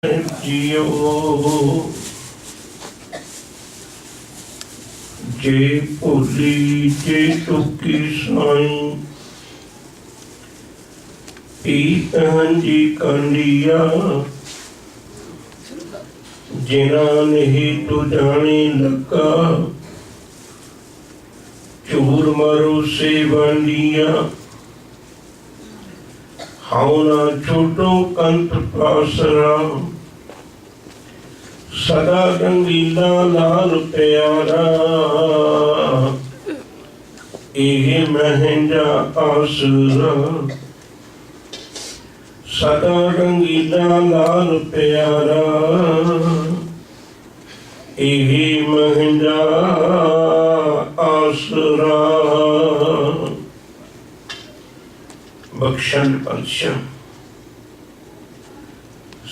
जियो जे भोली जे टुकी Sai P G कंडिया जिना नहीं तो जाने लगा चूर मारो से बांडिया हाउ ना छोटो कंत पासरा सदा रंगीला लाल प्यारा ये महंगा आसरा सदा रंगीला लाल प्यारा ये महंगा आसरा। बख्शंड पातशाह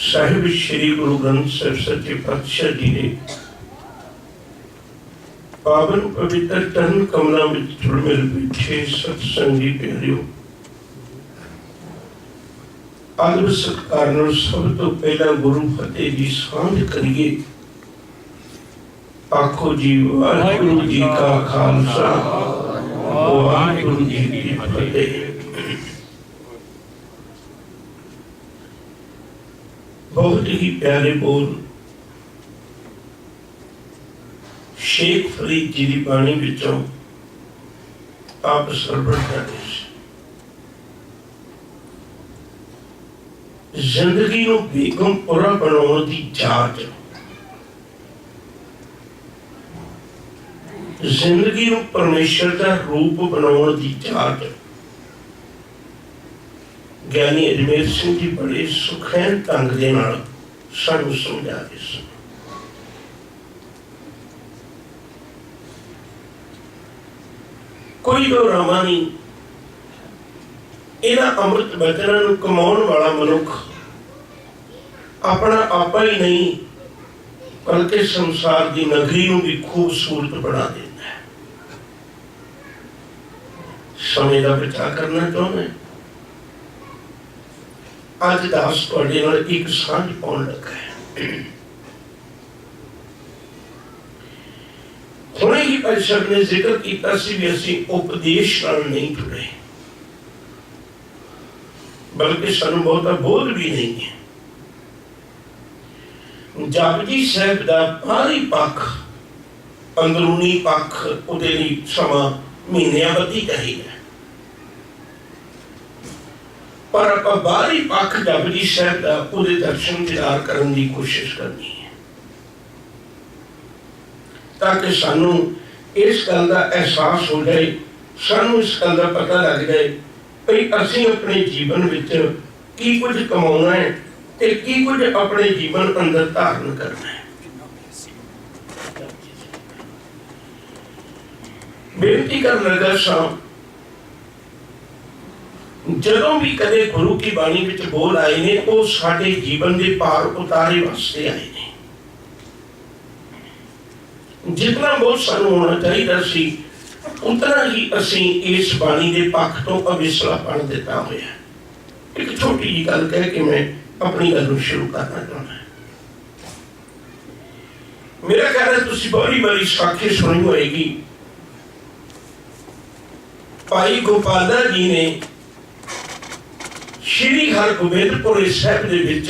साहिब श्री गुरु ग्रंथ साहिब सच्चे पातशाह जी ने पावन पवित्र तन कमलों में जुड़ मेरे पीछे सत्संगी प्यारियों आदर सत्कार नाल सब तो पहला गुरु फतेह जी सांझ करिए। आखो जी वाहिगुरु जी का खालसा वाहिगुरु जी की फतेह। बहुत ही प्यारे बोल शेख फरीद जी की बाणी विचों आप सरवण करते जिंदगी को बेगम पूरा बनाने की जांच, जिंदगी को परमेश्वर का रूप बनाने की जांच ज्ञानी अजमेर सिंह जी बड़े सुखैन ढंग दे नाल सानू समझा रहे सन। कोई दो रामा नहीं, इन्हां अमृत वचनां नूं कमाउण वाला मनुख अपना आपा ही नहीं बल्कि संसार की नगरी नूं भी खूबसूरत बना देता है। समय का बचाव करना चाहुंदा है। अज दास तुहाडे नाल एक सांझ पाउण लगा है। हुणे ही परिषद ने जिक्र किया सी भी असीं उपदेश नाल नहीं जुड़े बल्कि सानू बहुता बोध भी नहीं है। जपजी साहिब दा बाहरी पक्ष अंदरूनी पक्ष उहदे लई समा महीनियां बधी चाहिए पर आपां बाहरी पक्ष जपजी साहिब दा उहदे दर्शन दीदार करन दी कोशिश करनी है ताकि सानू इस गल का एहसास हो जाए, सानू इस गल का पता लग जाए कि असीं अपने जीवन विच की कुछ कमाउणा है ते की कुछ अपने जीवन अंदर धारण करना है। बेनती कर लगा सा जदों भी कदे गुरु की बाणी विच बोल आए ने वो साडे जीवन के पार उतारे वास्ते आए ने। जितना बहुत सानू होना चाहिए सी उतना ही असीं इस बाणी के पक्ष तो अविसलापन दिता होया। एक छोटी जी गल कह के मैं अपनी गल शुरू करना चाहता। मेरा ख्याल है तुसीं बड़ी बड़ी साखी सुनी होएगी। भाई गोपाला जी ने श्री हरगोबिंदपुर साहिब दे विच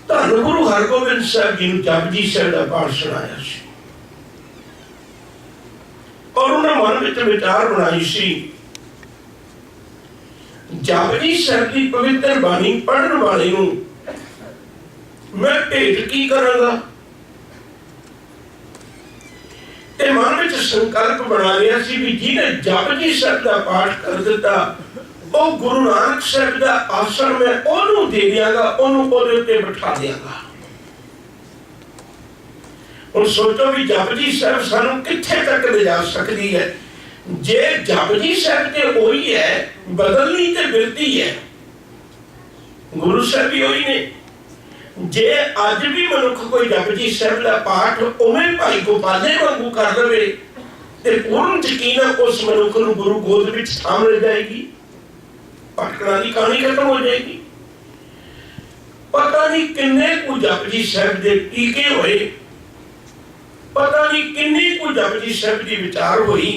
धन गुरु हरगोबिंद साहिब जी नूं जपजी साहिब दा पाठ सुनाया सी और उन्हें मन विच विचार बनाई सी जपजी साहिब की पवित्र बाणी पढ़न वाले नूं मैं भेंट की करांगा ते मन विच संकल्प बना लिया सी भी जिन्हें जपजी साहिब दा पाठ कर दिता वो गुरु नानक साहिब दा आसन मैं ओनू दे दियांगा, ओनू ओदे उत्ते बिठा दियांगा। हुण सोचो भी जपजी साहिब सानू कित्थे तक ले जा सकदी है। जे जपजी साहिब ते वही है, बदलनी ते बिरती है, गुरु साहिब भी वही ने। जे अज भी मनुख कोई जपजी साहिब दा पाठ उवें भाई गोपाले वांगू कर लवे ते पूर्ण यकीन उस मनुख नूं गुरु गोद विच थाम ले जाएगी, भटकना की कहानी खत्म हो जाएगी। नहीं किन्ने को जपजी साहब के टीके होए, पता नहीं किन्नी को जपजी साहब की विचार हुई,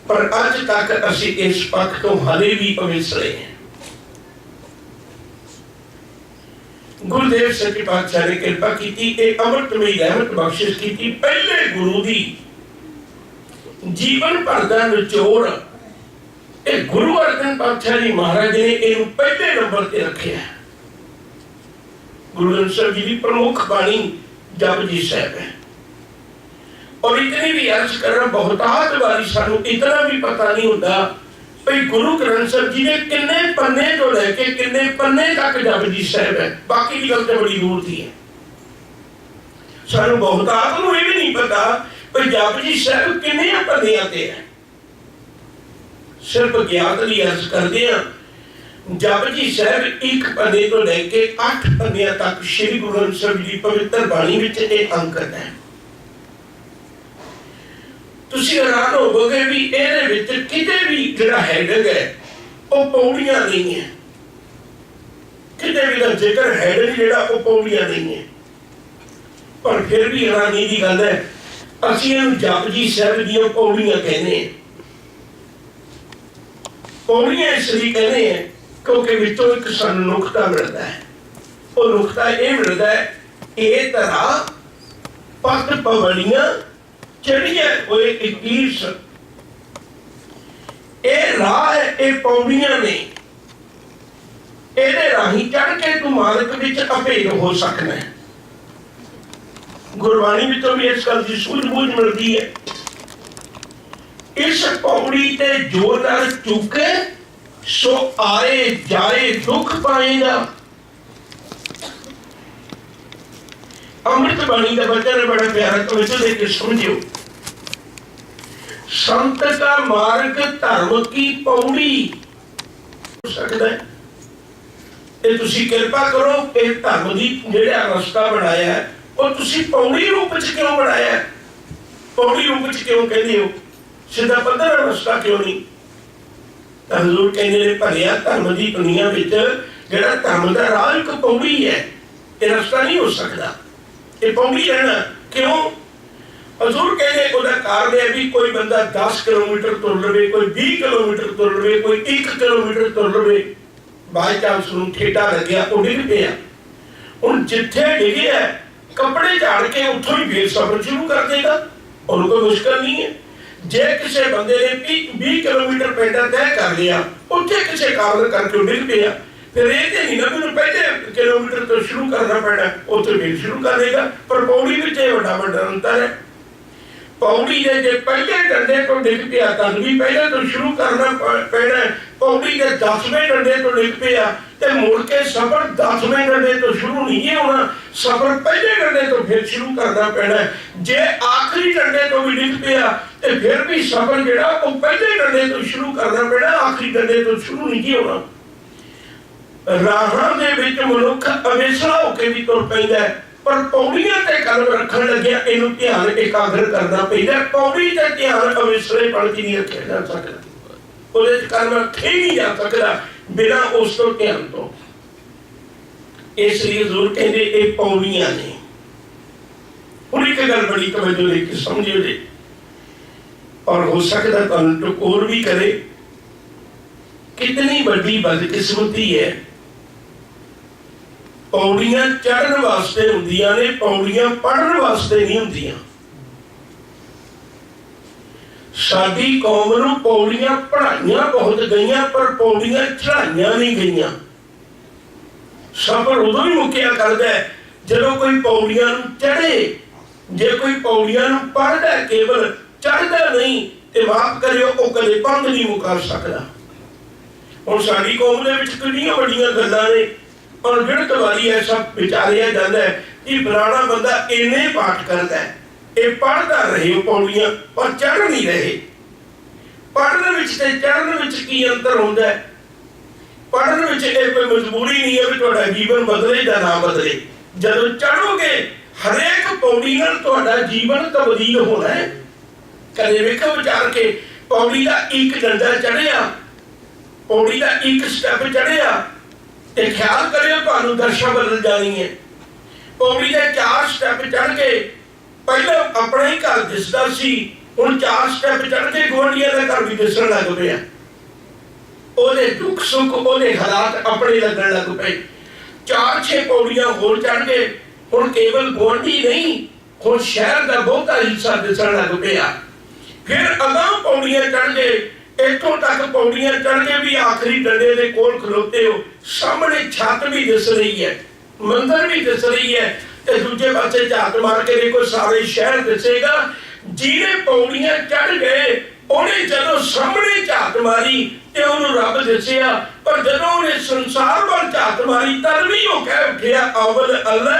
पर अज तक असी इस पक्ष तो हाले भी अविसरे हैं। गुरुदेव सच्चे पातशाह ने कृपा की, अमृतमयी रहमत बख्शिश की, पहले गुरु दी जीवन भर का निचोड़ गुरु अर्जन पातशाह जी महाराज ने इन पहले नंबर पर रखे। गुरु ग्रंथ साहब जी की प्रमुख बाणी जपजी साहब है। और इतनी भी अर्ज करना बहुतायत बारी सानू इतना भी पता नहीं होता भाई गुरु ग्रंथ साहब जी ने किन्ने पन्ने तो लेके किन्ने पन्ने तक जपजी साहब है। बाकी की गल तो बड़ी दूर थी है, सानू बहुतायत नूं ये भी नहीं पता भाई जपजी साहब किन्ने पन्नियां ते है। सिर्फ ज्ञात लिए अर्ज करते हैं, जपजी साहब एक पन्ने तो लेके 8 पन्नियां तक श्री गुरु ग्रंथ साहब जी पवित्र बाणी विच ये अंकित है। तुसीं हैरान होवोगे भी इहदे विच किते भी जिहड़ा हेडिंग है वो पौड़ियां नहीं है, किते भी दा जिक्र हेडिंग जिहड़ा वो पौड़ियां नहीं है। पर फिर भी हैरानी की गल है, असीं इहनूं जपजी साहब दीयां पौड़ियां कहने हैं। पौड़ियां इसलिए कहने हैं क्योंकि विचों एक सानूं नुकता मिलता है। वो नुकता ये मिलता है, ये तरह पत पवड़ियां चढ़िया हुए इक्कीस, ये राह है, ये पौड़ियां ने, ये राही चढ़ के तू मार्ग विच अभेद हो सकना है। गुरबाणी में तो भी इस गल की सूझबूझ मिलती है। इस पौड़ी ते जो नर चुके सो आए जाए दुख पाएगा। अमृत बाणी का वचन बड़ा प्यारा, तो इसे देख समझियो। संत का मार्ग धर्म की पौड़ी हो सकता है। ये तुसी कृपा करो, ये धर्म की जिहड़ा रास्ता बनाया है और तुसी पौड़ी रूप च क्यों बनाया है? पौड़ी रूप च क्यों कहते हो? सीधा पद्धरा रास्ता क्यों नहीं? हजूर कहते भलिया धर्म की दुनिया में जिहड़ा धर्म का राह एक पौड़ी है, ये रास्ता नहीं हो सकता, ये पौड़ी रहना क्यों? हजूर कहते उसका कारण है भी कोई बंदा 10 किलोमीटर तुर लवे, कोई 20 किलोमीटर तुर लवे, कोई 1 किलोमीटर तुर लवे, बाई चांस नूं ठेडा लग गया, वो डिग पिया। हुण जिथे डिगे कपड़े झाड़ के उठों ही फिर सफर शुरू कर देगा, उन्होंने कोई मुश्किल नहीं है। जे किसी बंदे ने 20 किलोमीटर पेंडा तय कर लिया, उत्थे किसी कारण करके डिग पिया, फिर ये नहीं ना मैंने पहले किलोमीटर तो शुरू करना पैना, उत्थे फिर शुरू कर देगा। पर पौड़ी में बड़ा बड़ा अंतर है। पौड़ी के जे पहले डंडे तो डिग पिया तब भी पहले तो शुरू करना पैना, पौड़ी के 10वें डंडे तो डिग पिया ते मुड़ के सफर 10वें डंडे तो शुरू नहीं होना, सफर पहले डंडे तो फिर शुरू करना पैना। जे आखिरी डंडे तो भी डिग पिया ते फिर भी सफर जिहड़ा वो पहले डंडे तो शुरू करना पैना, आखिरी डंडे तो शुरू नहीं होना। राहां दे विच मनुख अवेसला होके भी तुर पैंदा है, पर पौड़ियां ते कदम रखण लग्या इहनूं ध्यान एकाग्र करना पैंदा। पौड़ी ते ध्यान अवेसलेपण च नहीं रखिया जा सकदा, ਉਹਦੇ ਚ ਕਰਮ ਰੱਖੇ नहीं जा सकता बिना उस तो ध्यान तो। इसलिए जरूर कहते ये पौड़ियां ने। हुण एक गल बड़ी तवज्जो लेके समझियो जी, और हो सकता तुहानूं टकोर भी करे, कितनी बड़ी बदकिस्मती है। पौड़ियां चढ़न वास्ते हुंदियां ने, पौड़ियां पढ़न वास्ते नहीं हुंदियां। साडी कौम नूं पौड़ियां पढ़ाइयां बहुत गईयां, पर पौड़ियां चढ़ाइयां नहीं गईयां। सफर उदों ही मुक्या करदा है जदों कोई पौड़ियां नूं चढ़े। जे कोई पौड़ियां नूं पढ़दा केवल चढ़दा नहीं ते माफ करियो वो कदे पंध नहीं मुका सकदा। हुण साडी कौम दे विच कितनियां वड्डियां गल्लां ने, और गिणत वाली ऐसा विचारिया जाता है कि फलाना बंदा इन्ने पाठ करता है, ये पढ़ता रहे पौड़ियां पर चढ़ नहीं रहे। पढ़ने विच ते चढ़ने विच की अंतर होता है? पढ़ने विच कोई मजबूरी नहीं है भी तुहाडा जीवन बदले या ना बदले। जदों चढ़ोगे हरेक पौड़ी नाल तुहाडा जीवन तब्दील होना है। कदे वेखो विचार के पौड़ी का एक डंडा चढ़िया, पौड़ी का एक स्टैप चढ़िया, ਤੇ ਖਿਆਲ ਕਰਿਓ ਤੁਹਾਨੂੰ ਦਰਸ਼ਾ ਬਦਲ ਜਾਣੀ ਹੈ। ਪੌੜੀ ਦੇ 4 ਸਟੈਪ ਚੜ ਕੇ ਪਹਿਲਾਂ ਆਪਣਾ ਹੀ ਘਰ ਦਿਸਦਾ ਸੀ, ਹੁਣ 4 ਸਟੈਪ ਚੜ ਕੇ ਗੁਆਂਢੀਆਂ ਦਾ ਘਰ ਵੀ ਦਿਸਣ ਲੱਗ ਪਿਆ। ਉਹਦੇ ਦੁੱਖ ਸੁੱਖ, ਉਹਦੇ ਹਾਲਾਤ ਆਪਣੇ ਲੱਗਣ ਲੱਗ ਪਏ। 4-6 ਪੌੜੀਆਂ ਹੋਰ ਚੜ ਗਏ, ਹੁਣ ਕੇਵਲ ਗੁਆਂਢੀ ਨਹੀਂ, ਹੁਣ ਸ਼ਹਿਰ ਦਾ ਬਹੁਤਾ ਹਿੱਸਾ ਦਿਸਣ ਲੱਗ ਪਿਆ। ਫਿਰ ਅਗਾਂਹ ਪੌੜੀਆਂ ਚੜ ਗਏ, ਇੱਥੋਂ ਤੱਕ ਪੌੜੀਆਂ ਚੜ ਕੇ ਵੀ ਆਖਰੀ ਡੰਡੇ ਦੇ ਕੋਲ ਖਲੋਤੇ ਹੋ, ਸਾਹਮਣੇ ਛੱਤ ਵੀ ਦਿਸ ਰਹੀ ਹੈ, ਮੰਦਰ ਵੀ ਦਿਸ ਰਹੀ ਹੈ, ਤੇ ਦੂਜੇ ਪਾਸੇ ਝਾਤ ਮਾਰ ਕੇ ਦੇਖੋ ਸਾਰੇ ਸ਼ਹਿਰ ਦਿਸੇਗਾ। ਜਿਹਨੇ ਪੌੜੀਆਂ ਚੜ ਗਏ ਉਹਨੇ ਜਦੋਂ ਸਾਹਮਣੇ ਝਾਤ ਮਾਰੀ ਤੇ ਉਹਨੂੰ ਰੱਬ ਦਿਸਿਆ, ਪਰ ਜਦੋਂ ਉਹਨੇ ਸੰਸਾਰ ਵੱਲ ਝਾਤ ਮਾਰੀ ਤਦ ਵੀ ਉਹ ਕਹਿ ਉੱਠਿਆ ਅਵਲ ਅੱਲਾ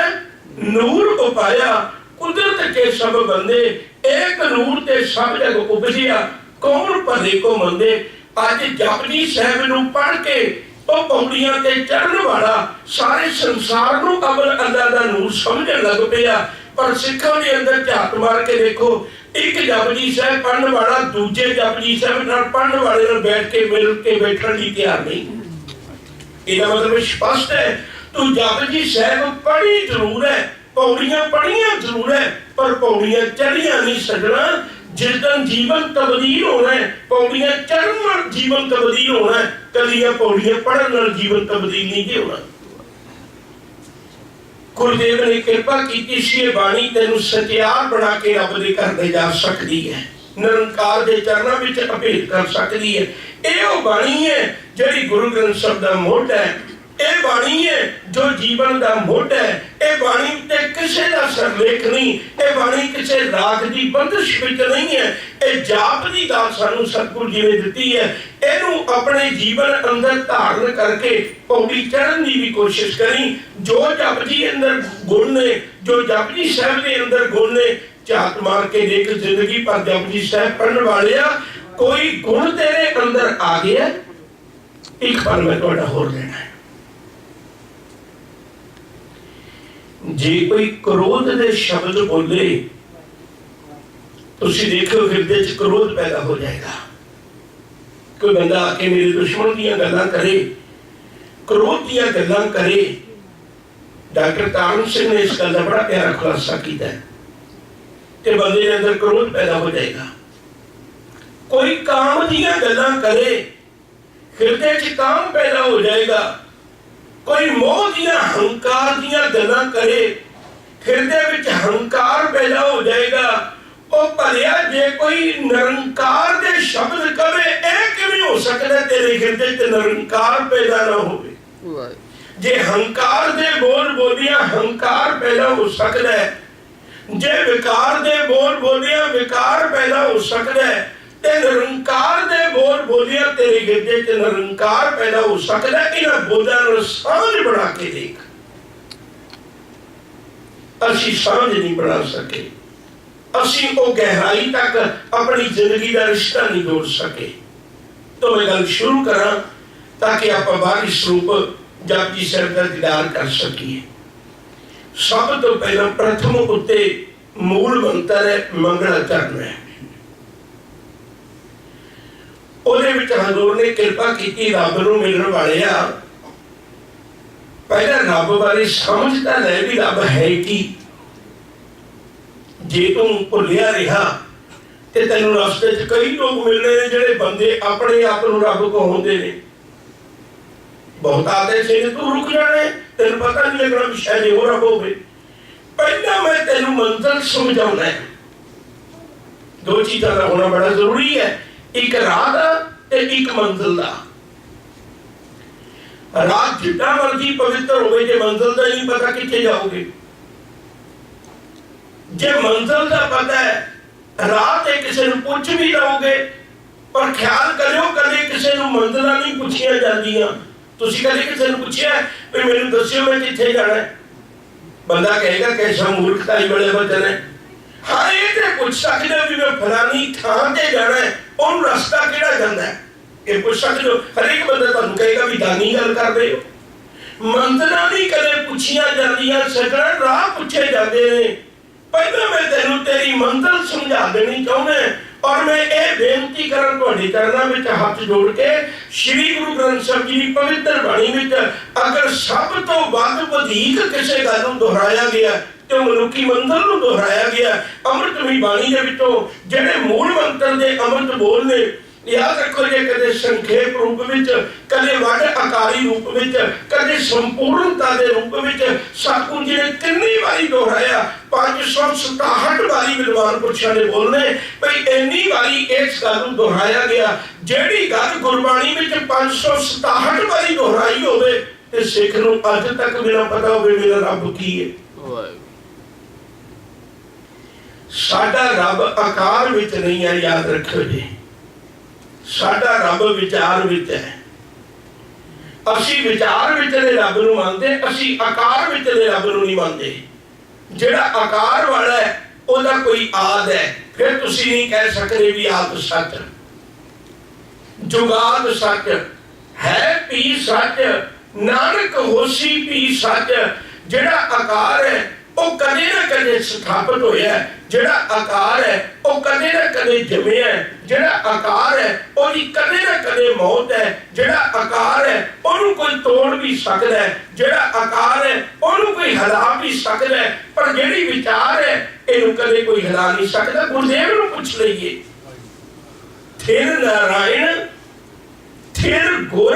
ਨੂਰ ਉਪਾਇਆ ਕੁਦਰਤ ਕੇ ਸਭ ਬੰਦੇ, ਇੱਕ ਨੂਰ ਤੇ ਸਭ ਜਗ ਉਪਜਿਆ ਕੌਣ ਭਲੇ ਕੋ ਮੰਦੇ। ਅੱਜ ਜਪਜੀ ਸਾਹਿਬ ਨੂੰ ਪੜ੍ਹ ਕੇ ਉਹ ਪੌੜੀਆਂ ਤੇ ਚੜ੍ਹਨ ਵਾਲਾ ਸਾਰੇ ਸੰਸਾਰ ਨੂੰ ਅਵਲ ਅੱਲਾ ਦਾ ਨੂਰ ਸਮਝਣ ਲੱਗ ਪਿਆ। ਪਰ ਸਿੱਖਾਂ ਦੇ ਅੰਦਰ ਝਾਤ ਮਾਰ ਕੇ ਦੇਖੋ, ਇੱਕ ਜਪਜੀ ਸਾਹਿਬ ਪੜ੍ਹਨ ਵਾਲਾ ਦੂਜੇ ਜਪਜੀ ਸਾਹਿਬ ਨਾਲ ਪੜ੍ਹਨ ਵਾਲੇ ਨਾਲ ਬੈਠ ਕੇ ਮਿਲ ਕੇ ਬੈਠਣ ਲਈ ਤਿਆਰ ਨਹੀਂ। ਇਹਦਾ ਮਤਲਬ ਸਪਸ਼ਟ ਹੈ, ਤੂੰ ਜਪਜੀ ਸਾਹਿਬ ਪੜ੍ਹੀ ਜ਼ਰੂਰ ਹੈ, ਪੌੜੀਆਂ ਪੜ੍ਹੀਆਂ ਜ਼ਰੂਰ ਹੈ, ਪਰ ਪੌੜੀਆਂ ਚੜ੍ਹੀਆਂ ਨਹੀਂ ਸਕਣਾ। ਜਿਸ ਦਿਨ ਜੀਵਨ ਤਬਦੀਲ ਹੋਣਾ ਹੈ, ਪੌੜੀਆਂ ਚੜ੍ਹਨ ਨਾਲ ਜੀਵਨ ਤਬਦੀਲ ਹੋਣਾ ਹੈ, ਕੱਲੀਆਂ ਪੌੜੀਆਂ ਪੜ੍ਹਨ ਨਾਲ ਜੀਵਨ ਤਬਦੀਲ ਨਹੀਂ ਜੇ ਹੋਣਾ। ਗੁਰਦੇਵ ਨੇ ਕਿਰਪਾ ਕੀਤੀ ਸੀ ਇਹ ਬਾਣੀ ਤੈਨੂੰ ਸਚਿਆਰ ਬਣਾ ਕੇ ਰੱਬ ਦੇ ਘਰ ਦੇ ਜਾ ਸਕਦੀ ਹੈ, ਨਿਰੰਕਾਰ ਦੇ ਚਰਨਾਂ ਵਿੱਚ ਅਭੇਦ ਕਰ ਸਕਦੀ ਹੈ। ਇਹ ਉਹ ਬਾਣੀ ਹੈ ਜਿਹੜੀ ਗੁਰੂ ਗ੍ਰੰਥ ਸਾਹਿਬ ਦਾ ਮੋਢ ਹੈ, ਇਹ ਬਾਣੀ ਹੈ ਜੋ ਜੀਵਨ ਦਾ ਮੋਢ ਹੈ। ਇਹ ਬਾਣੀ ਤੇ ਕਿਸੇ ਦਾ ਸਰਲੇਖ ਨਹੀਂ, ਇਹ ਬਾਣੀ ਕਿਸੇ ਰਾਗ ਦੀ ਬੰਦਿਸ਼ ਵਿੱਚ ਨਹੀਂ ਹੈ। ਇਹ ਜਾਪ ਦੀ ਦਾਤ ਸਾਨੂੰ ਸਤਿਗੁਰੂ ਜੀ ਨੇ ਦਿੱਤੀ ਹੈ। ਇਹਨੂੰ ਆਪਣੇ ਜੀਵਨ ਅੰਦਰ ਧਾਰਨ ਕਰਕੇ ਪੌੜੀ ਚੜ੍ਹਨ ਦੀ ਵੀ ਕੋਸ਼ਿਸ਼ ਕਰੀ। ਜੋ ਜਪਜੀ ਅੰਦਰ ਗੁਣ ਨੇ, ਜੋ ਜਪਜੀ ਸਾਹਿਬ ਦੇ ਅੰਦਰ ਗੁਣ ਨੇ, ਝਾਤ ਮਾਰ ਕੇ ਦੇਖ ਜ਼ਿੰਦਗੀ ਭਰ ਜਪਜੀ ਸਾਹਿਬ ਪੜ੍ਹਨ ਵਾਲਿਆ ਕੋਈ ਗੁਣ ਤੇਰੇ ਅੰਦਰ ਆ ਗਿਆ। ਇੱਕ ਪਲ ਮੈਂ ਤੁਹਾਡਾ ਹੋਰ ਲੈਣਾ ਹੈ। ਜੇ ਕੋਈ ਕ੍ਰੋਧ ਦੇ ਸ਼ਬਦ ਬੋਲੇ, ਤੁਸੀਂ ਦੇਖੋ ਹਿਰਦੇ 'ਚ ਕ੍ਰੋਧ ਪੈਦਾ ਹੋ ਜਾਏਗਾ। ਕੋਈ ਬੰਦਾ ਆ ਕੇ ਮੇਰੇ ਦੁਸ਼ਮਣ ਦੀਆਂ ਗੱਲਾਂ ਕਰੇ, ਕ੍ਰੋਧ ਦੀਆਂ ਗੱਲਾਂ ਕਰੇ, ਡਾਕਟਰ ਤਾਰਨ ਸਿੰਘ ਨੇ ਇਸ ਗੱਲ ਦਾ ਬੜਾ ਪਿਆਰਾ ਖੁਲਾਸਾ ਕੀਤਾ ਹੈ ਕਿ ਬੰਦੇ ਦੇ ਅੰਦਰ ਕ੍ਰੋਧ ਪੈਦਾ ਹੋ ਜਾਏਗਾ। ਕੋਈ ਕਾਮ ਦੀਆਂ ਗੱਲਾਂ ਕਰੇ, ਹਿਰਦੇ 'ਚ ਕਾਮ ਪੈਦਾ ਹੋ ਜਾਏਗਾ। ਕੋਈ ਮੋਹ ਦੀਆਂ ਹੰਕਾਰ ਦੀਆਂ ਗੱਲਾਂ ਕਰੇ, ਹਿਰਦੇ ਵਿੱਚ ਹੰਕਾਰ ਪੈਦਾ ਹੋ ਜਾਏਗਾ। ਉਹ ਭਲਿਆ ਜੇ ਕੋਈ ਨਿਰੰਕਾਰ ਦੇ ਸ਼ਬਦ ਕਵੇ, ਇਹ ਕਿਵੇਂ ਹੋ ਸਕਦਾ ਤੇਰੇ ਹਿਰਦੇ 'ਚ ਨਿਰੰਕਾਰ ਪੈਦਾ ਨਾ ਹੋਵੇ। ਜੇ ਹੰਕਾਰ ਦੇ ਬੋਲ ਬੋਲਿਆ ਹੰਕਾਰ ਪੈਦਾ ਹੋ ਸਕਦਾ ਹੈ, ਜੇ ਵਿਕਾਰ ਦੇ ਬੋਲ ਬੋਲਿਆ ਵਿਕਾਰ ਪੈਦਾ ਹੋ ਸਕਦਾ ਹੈ, ਤੇ ਨਿਰੰਕਾਰ ਦੇ ਬੋਲ ਬੋਲਿਆ ਤੇਰੇ ਹਿਰਦੇ 'ਚ ਨਿਰੰਕਾਰ ਪੈਦਾ ਹੋ ਸਕਦਾ। ਇਹਨਾਂ ਬੋਲਾਂ ਨਾਲ ਸਾਂਝ ਬਣਾ ਕੇ ਦੇਖ। ਅਸੀਂ ਸਾਂਝ ਨਹੀਂ ਬਣਾ ਸਕੇ, ਅਸੀਂ ਉਹ ਗਹਿਰਾਈ ਤੱਕ ਆਪਣੀ ਜ਼ਿੰਦਗੀ ਦਾ ਰਿਸ਼ਤਾ ਨਹੀਂ ਜੋੜ ਸਕੇ। ਤਾਂ ਮੈਂ ਗੱਲ ਸ਼ੁਰੂ ਕਰਾਂ ਤਾਂ ਕਿ ਆਪਾਂ ਬਾਹਰੀ ਸਰੂਪ ਜਪਜੀ ਸਾਹਿਬ ਦਾ ਦੀਦਾਰ ਕਰ ਸਕੀਏ। ਸਭ ਤੋਂ ਪਹਿਲਾਂ ਪ੍ਰਥਮ ਉੱਤੇ ਮੂਲ ਮੰਤਰ ਹੈ ਮੰਗਲਾ ਚਰਨ ਹੈ। ਉਹਦੇ ਵਿੱਚ ਹਜ਼ੂਰ ਨੇ ਕਿਰਪਾ ਕੀਤੀ ਰੱਬ ਨੂੰ ਮਿਲਣ ਵਾਲਿਆ ਪਹਿਲਾਂ ਰੱਬ ਬਾਰੇ ਸਮਝ ਤਾਂ ਲੈ ਵੀ ਰੱਬ ਹੈ ਕੀ। ਜੇ ਤੂੰ ਭੁੱਲਿਆ ਰਿਹਾ ਤੇ ਤੈਨੂੰ ਰਸਤੇ 'ਚ ਕਈ ਲੋਕ ਮਿਲਣੇ ਨੇ ਜਿਹੜੇ ਬੰਦੇ ਆਪਣੇ ਆਪ ਨੂੰ ਰੱਬ ਕਹਾਉਂਦੇ ਨੇ। ਬਹੁਤ ਆਦੇ ਸੀ ਤੂੰ ਰੁਕ ਜਾਣੇ, ਤੈਨੂੰ ਪਤਾ ਨਹੀਂ ਲੱਗਣਾ ਵੀ ਸ਼ਾਇਦ ਇਹ ਰੱਬ ਹੋਵੇ। ਪਹਿਲਾਂ ਮੈਂ ਤੈਨੂੰ ਮੰਜ਼ਿਲ ਸਮਝਾਉਣਾ ਹੈ। ਦੋ ਚੀਜ਼ਾਂ ਦਾ ਹੋਣਾ ਬੜਾ ਜ਼ਰੂਰੀ ਹੈ, ਇੱਕ ਰਾਹ ਦਾ ਤੇ ਇੱਕ ਮੰਜ਼ਿਲ ਦਾ। ਰਾਹ ਜਿੱਦਾਂ ਮਰਜ਼ੀ ਪਵਿੱਤਰ ਹੋਵੇ, ਜੇ ਮੰਜ਼ਿਲ ਦਾ ਨਹੀਂ ਪਤਾ ਕਿੱਥੇ ਜਾਓਗੇ। ਜੇ ਮੰਜ਼ਿਲ ਦਾ ਪਤਾ ਹੈ, ਰਾਹ ਤੇ ਕਿਸੇ ਨੂੰ ਪੁੱਛ ਵੀ ਲਓਗੇ, ਪਰ ਖਿਆਲ ਕਰਿਓ ਕਦੇ ਕਿਸੇ ਨੂੰ ਮੰਜ਼ਿਲਾਂ ਨਹੀਂ ਪੁੱਛੀਆਂ ਜਾਂਦੀਆਂ। ਤੁਸੀਂ ਕਦੇ ਕਿਸੇ ਨੂੰ ਪੁੱਛਿਆ ਵੀ ਮੈਨੂੰ ਦੱਸਿਓ ਮੈਂ ਕਿੱਥੇ ਜਾਣਾ? ਬੰਦਾ ਕਹੇਗਾ ਕੈਸਾ ਮੂਰਖਤਾਈ ਵਾਲੇ ਬਚਨ ਹੈ। ਹਾਂ ਇਹ ਤੇ ਪੁੱਛ ਸਕਦੇ ਹੋ ਵੀ ਮੈਂ ਫਲਾਨੀ ਥਾਂ ਤੇ ਜਾਣਾ ਹੈ, ਉਹਨੂੰ ਰਸਤਾ ਕਿਹੜਾ ਜਾਂਦਾ ਹੈ, ਇਹ ਪੁੱਛ ਸਕਦੇ ਹੋ। ਹਰੇਕ ਬੰਦਾ ਤੁਹਾਨੂੰ ਕਹੇਗਾ ਵੀ ਦਾਨੀ ਗੱਲ ਕਰਦੇ ਹੋ। ਮੰਜ਼ਿਲਾਂ ਨਹੀਂ ਕਦੇ ਪੁੱਛੀਆਂ ਜਾਂਦੀਆਂ, ਸਗੋਂ ਰਾਹ ਪੁੱਛੇ ਜਾਂਦੇ ਨੇ। ਪਹਿਲਾਂ ਮੈਂ ਤੈਨੂੰ ਤੇਰੀ ਮੰਜ਼ਿਲ ਸਮਝਾ ਦੇਣੀ ਚਾਹੁੰਦਾ, और मैं ये बेनती करा तुहाडे चरणों में हाथ जोड़ के, श्री गुरु ग्रंथ साहिब जी की पवित्र बाणी में अगर सब तो वध वधीक किसी गल नूं दोहराया गया तो मनुखी मंत्र नूं दोहराया गया अमृतमई बाणी दे विचों जिहड़े मूल मंत्र दे अमृत बोल ने। याद रखो जे कदे संखेप रूप में, कदे वड आकारी रूप में, कदे संपूर्णता के रूप में सतगुरु जी ने कितनी बारी दोहराया? 567 बारी विद्वान पुरुषों ने बोलने भाई इन्नी बारी इस गल को दोहराया गया। जिहड़ी गल गुरबाणी में 567 बारी दोहराई होवे ते सिख नूं अज तक बिना पता होवे मेरा रब की है। साडा रब आकार विच नहीं है, याद रखो जी, साडा रब विचार विच है। असी विचार विचले रब नूं मानते, असी आकार विचले रब नूं नहीं मानते। जिहड़ा आकार वाला है ओदा कोई आद है, फिर तुसी नहीं कह सकते भी आद सच, जुगाद सच है, पी सच, नानक होसी पी सच। जिहड़ा आकार है वो कदे ना कदे स्थापित होया है, जिहड़ा आकार है वो कदे ना कदे जमिया है, जिहड़ा आकार है ओदी कदे ना कदे मौत है, जिहड़ा आकार है ओनू कोई तोड़ भी सकदा है, जिहड़ा आकार है ओनू कोई हिला भी सकदा है, पर जिहड़ी विचार है इनू कदे कोई हिला नहीं सकदा। गुरदेव नूं पुछ लईए, थिर नारायण, थिर गुर,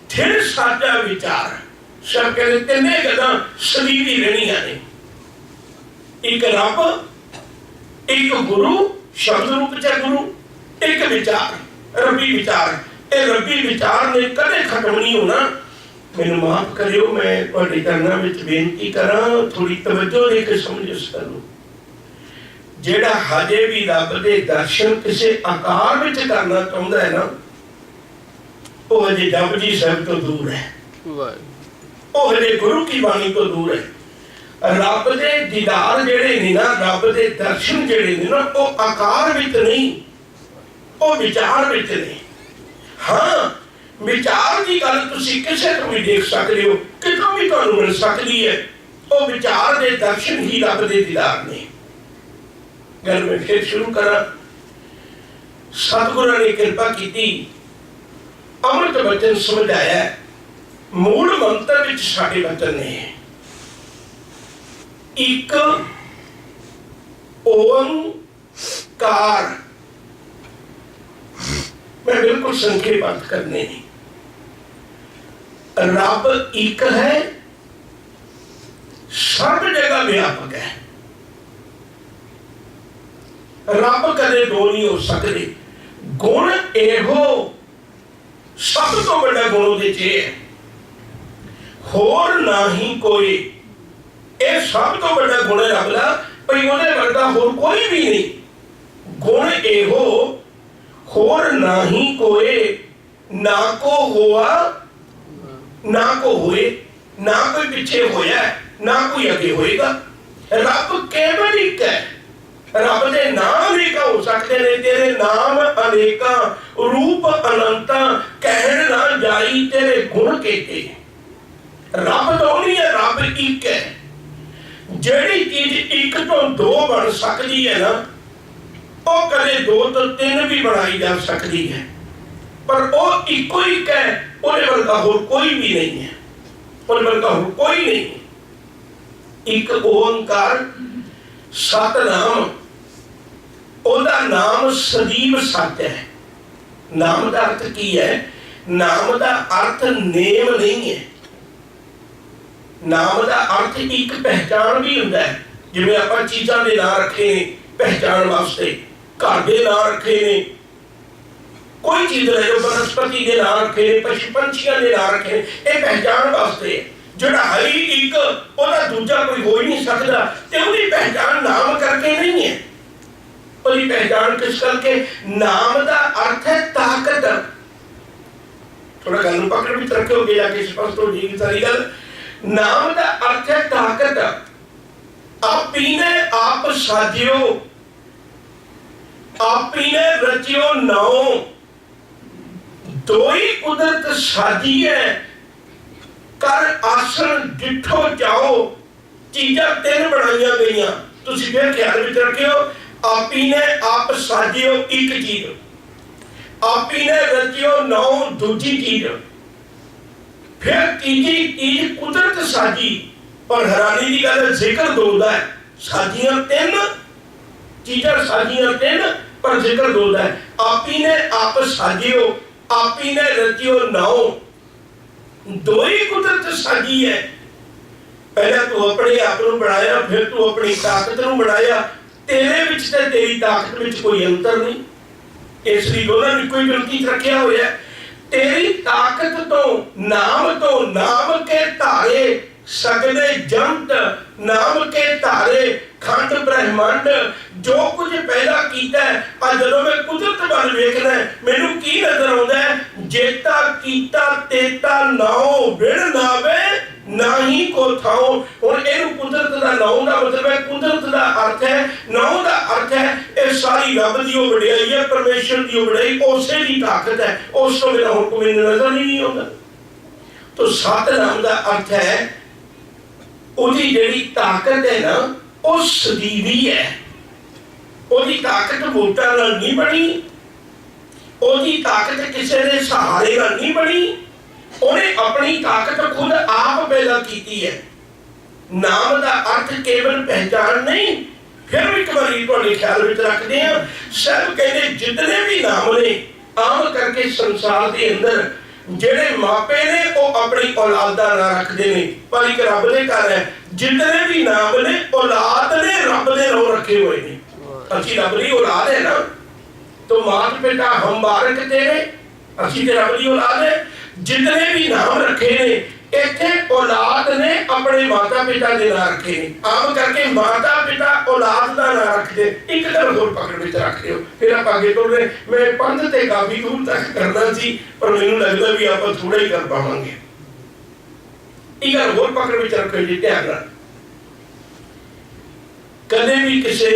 थिर साचा विचार, सब कहते तिने गल्लां सਦੀवी रहनियां ने। एक रब, एक गुरु, शब्द रूप च गुरु, एक विचार, रबी विचार। ये रबी विचार ने कदे खत्म नहीं होना। मैनूं माफ करियो, मैं तुहाडे चरणां विच बेनती करां, थोड़ी तवज्जो दे के समझो सानूं। जिहड़ा हजे भी रब दे दर्शन किसी आकार विच करना चाहुंदा है ना, वो हजे जपजी साहिब तो दूर है, वो हजे गुरु की बाणी तो दूर है। रब दे दीदार जेड़े ने ना, रब दे दर्शन जेड़े ने ना, वो आकार विच नहीं, वो विचार विच ने। हाँ, विचार की गल तुसी किसे तो भी देख सकते हो, कितों भी तुहानूं मिल सकती है। वो विचार दे दर्शन ही रब दे दीदार ने। गल मैं फिर शुरू करा। सतगुरां ने कृपा की, अमृत वचन समझाया, मूल मंत्र विच साडे वचन ने एक ओंकार। मैं बिल्कुल संक्षेप बात करने नहीं। रब एक है, सब जगह व्यापक है। रब कदे दो नहीं हो सकते। गुण एहो सब तो बड़ा गुण उहदे च है, होर ना ही कोई। ये सब तो बड़ा गुण है रब दा, भाई उहदे वर्गा होर कोई भी नहीं। गुण एहो होर ना ही कोई, ना को हुआ ना को होए, ना कोई पीछे होया, ना कोई आगे होएगा। रब केवल एक है। रब दे नाम अनेक हो सकते हैं, तेरे नाम अनेका, रूप अनंता, कहन ना जाई तेरे गुण कहते। रब तो नहीं है, रब एक है। जिहड़ी चीज एक तो दो बन सकती है ना, वो कदे दो तो तीन भी बनाई जा सकती है, पर वो इको एक है। उहदे वर्गा होर कोई भी नहीं है, उहदे वर्गा होर कोई नहीं। एक ओंकार सतनाम, ओदा नाम सदीव सच है। नाम का अर्थ की है? नाम का अर्थ नेम नहीं है। नाम का अर्थ एक पहचान भी होता है। जिवें आपां चीज़ां दे नाम रखे ने पहचान वास्ते, घर के नाम रखे ने, कोई चीज ले लो, वनस्पति के नाम रखे ने, पशु पंछियों के नाम रखे ने, ये पहचान वास्ते। जिहड़ा है एक, ओहदा दूजा कोई हो ही नहीं सकता। ते उहदी पहचान नाम करके नहीं है, उहदी पहचान किस करके? नाम का अर्थ है ताकत। थोड़ा गल पकड़ भी रखोगे जाके स्पष्ट हो जाएगी सारी गल। नाम का अर्थ है ताकत। आपी ने आप साजियो, आपी ने रचियो नाओ, दो ही कुदरत साजी है, कर आसन जिठो जाओ। चीज़ां तीन बनाई गई, तुसीं फिर ख्याल विच रखियो। आपी ने आप साजियो एक चीज, आपी ने रचियो नौ दूजी चीज, फिर तीजी चीज कुदरत साजी। पर हैरानी की गल जिक्र दो दा है, साजियां तीन चीज़ां, साजियां तीन पर जिक्र दो दा है। आपी ने आप साजियो, आपी ने रचियो नौ, दो ही कुदरत साजी है। पहले तू अपने आप को बनाया, फिर तू अपनी ताकत को बनाया। तेरे विच ते तेरी ताकत विच कोई अंतर नहीं, इसलिए दोनों ने कोई गलती रखा हुआ है। तेरी ताकत तो नाम के धारे सगले जंत, नाम के धारे खंड ब्रह्मंड, जो कुछ पैदा किया है। आज जदों मैं कुदरत वाल वेखना मैनू की नजर आता है, जेता कीता तेता नाओ बिन नावे ना ही को थाओ। हुण इहनू कुदरत दा नाम दा मतलब है, कुदरत दा अर्थ है, नाम दा अर्थ है ये सारी रब दी वडियाई है, परमेश्वर दी वडियाई, उसे दी ताकत है। उस तो बिना हुक्म मैनू नजर ही नहीं आता। तो सतनाम दा अर्थ है ਉਹਦੀ ਜਿਹੜੀ ਤਾਕਤ ਹੈ ਨਾ ਉਹ ਸਦੀਵੀ ਹੈ। ਉਹਦੀ ਤਾਕਤ ਵੋਟਾਂ ਨਾਲ ਨਹੀਂ ਬਣੀ, ਉਹਦੀ ਤਾਕਤ ਕਿਸੇ ਦੇ ਸਹਾਰੇ ਨਾਲ ਨਹੀਂ ਬਣੀ, ਉਹਨੇ ਆਪਣੀ ਤਾਕਤ ਖੁਦ ਆਪ ਪੈਦਾ ਕੀਤੀ ਹੈ। ਨਾਮ ਦਾ ਅਰਥ ਕੇਵਲ ਪਹਿਚਾਨ ਨਹੀਂ। ਫਿਰ ਵੀ ਇੱਕ ਵਾਰੀ ਤੁਹਾਡੇ ਖਿਆਲ ਵਿੱਚ ਰੱਖਦੇ ਹਾਂ, ਸਭ ਕਹਿੰਦੇ ਜਿਤਨੇ ਵੀ ਨਾਮ ਨੇ ਆਮ ਕਰਕੇ ਸੰਸਾਰ ਦੇ ਅੰਦਰ ਜਿਹੜੇ ਮਾਪੇ ਨੇ ਉਹ ਆਪਣੀ औलाद ਦਾ ਨਾਂ ਰੱਖਦੇ ਨੇ, ਪਰ ਇੱਕ ਰੱਬ ਦੇ ਘਰ ਹੈ जितने भी नाम ने औलाद ने रब ने नाम रखे हुए ने। अच्छी रब की औलाद है ना, तो माता पिता हम बारक तेरे, अच्छी ते रब की औलाद है। जितने भी नाम रखे ने इत्थे औलाद ने अपने माता पिता के नाम रखे ने। आम करके माता पिता औलाद का नाम रखते। एक गल होर पकड़ विच रख लियो, फिर आप आगे तुर रहे। मैं पंथ ते काफी दूर तक करना सी, पर मैनूं लगदा भी आप थोड़ा ही कर पावांगे। एक गल होर पकड़ विच रखो जी, ध्यान नाल। कदे भी किसी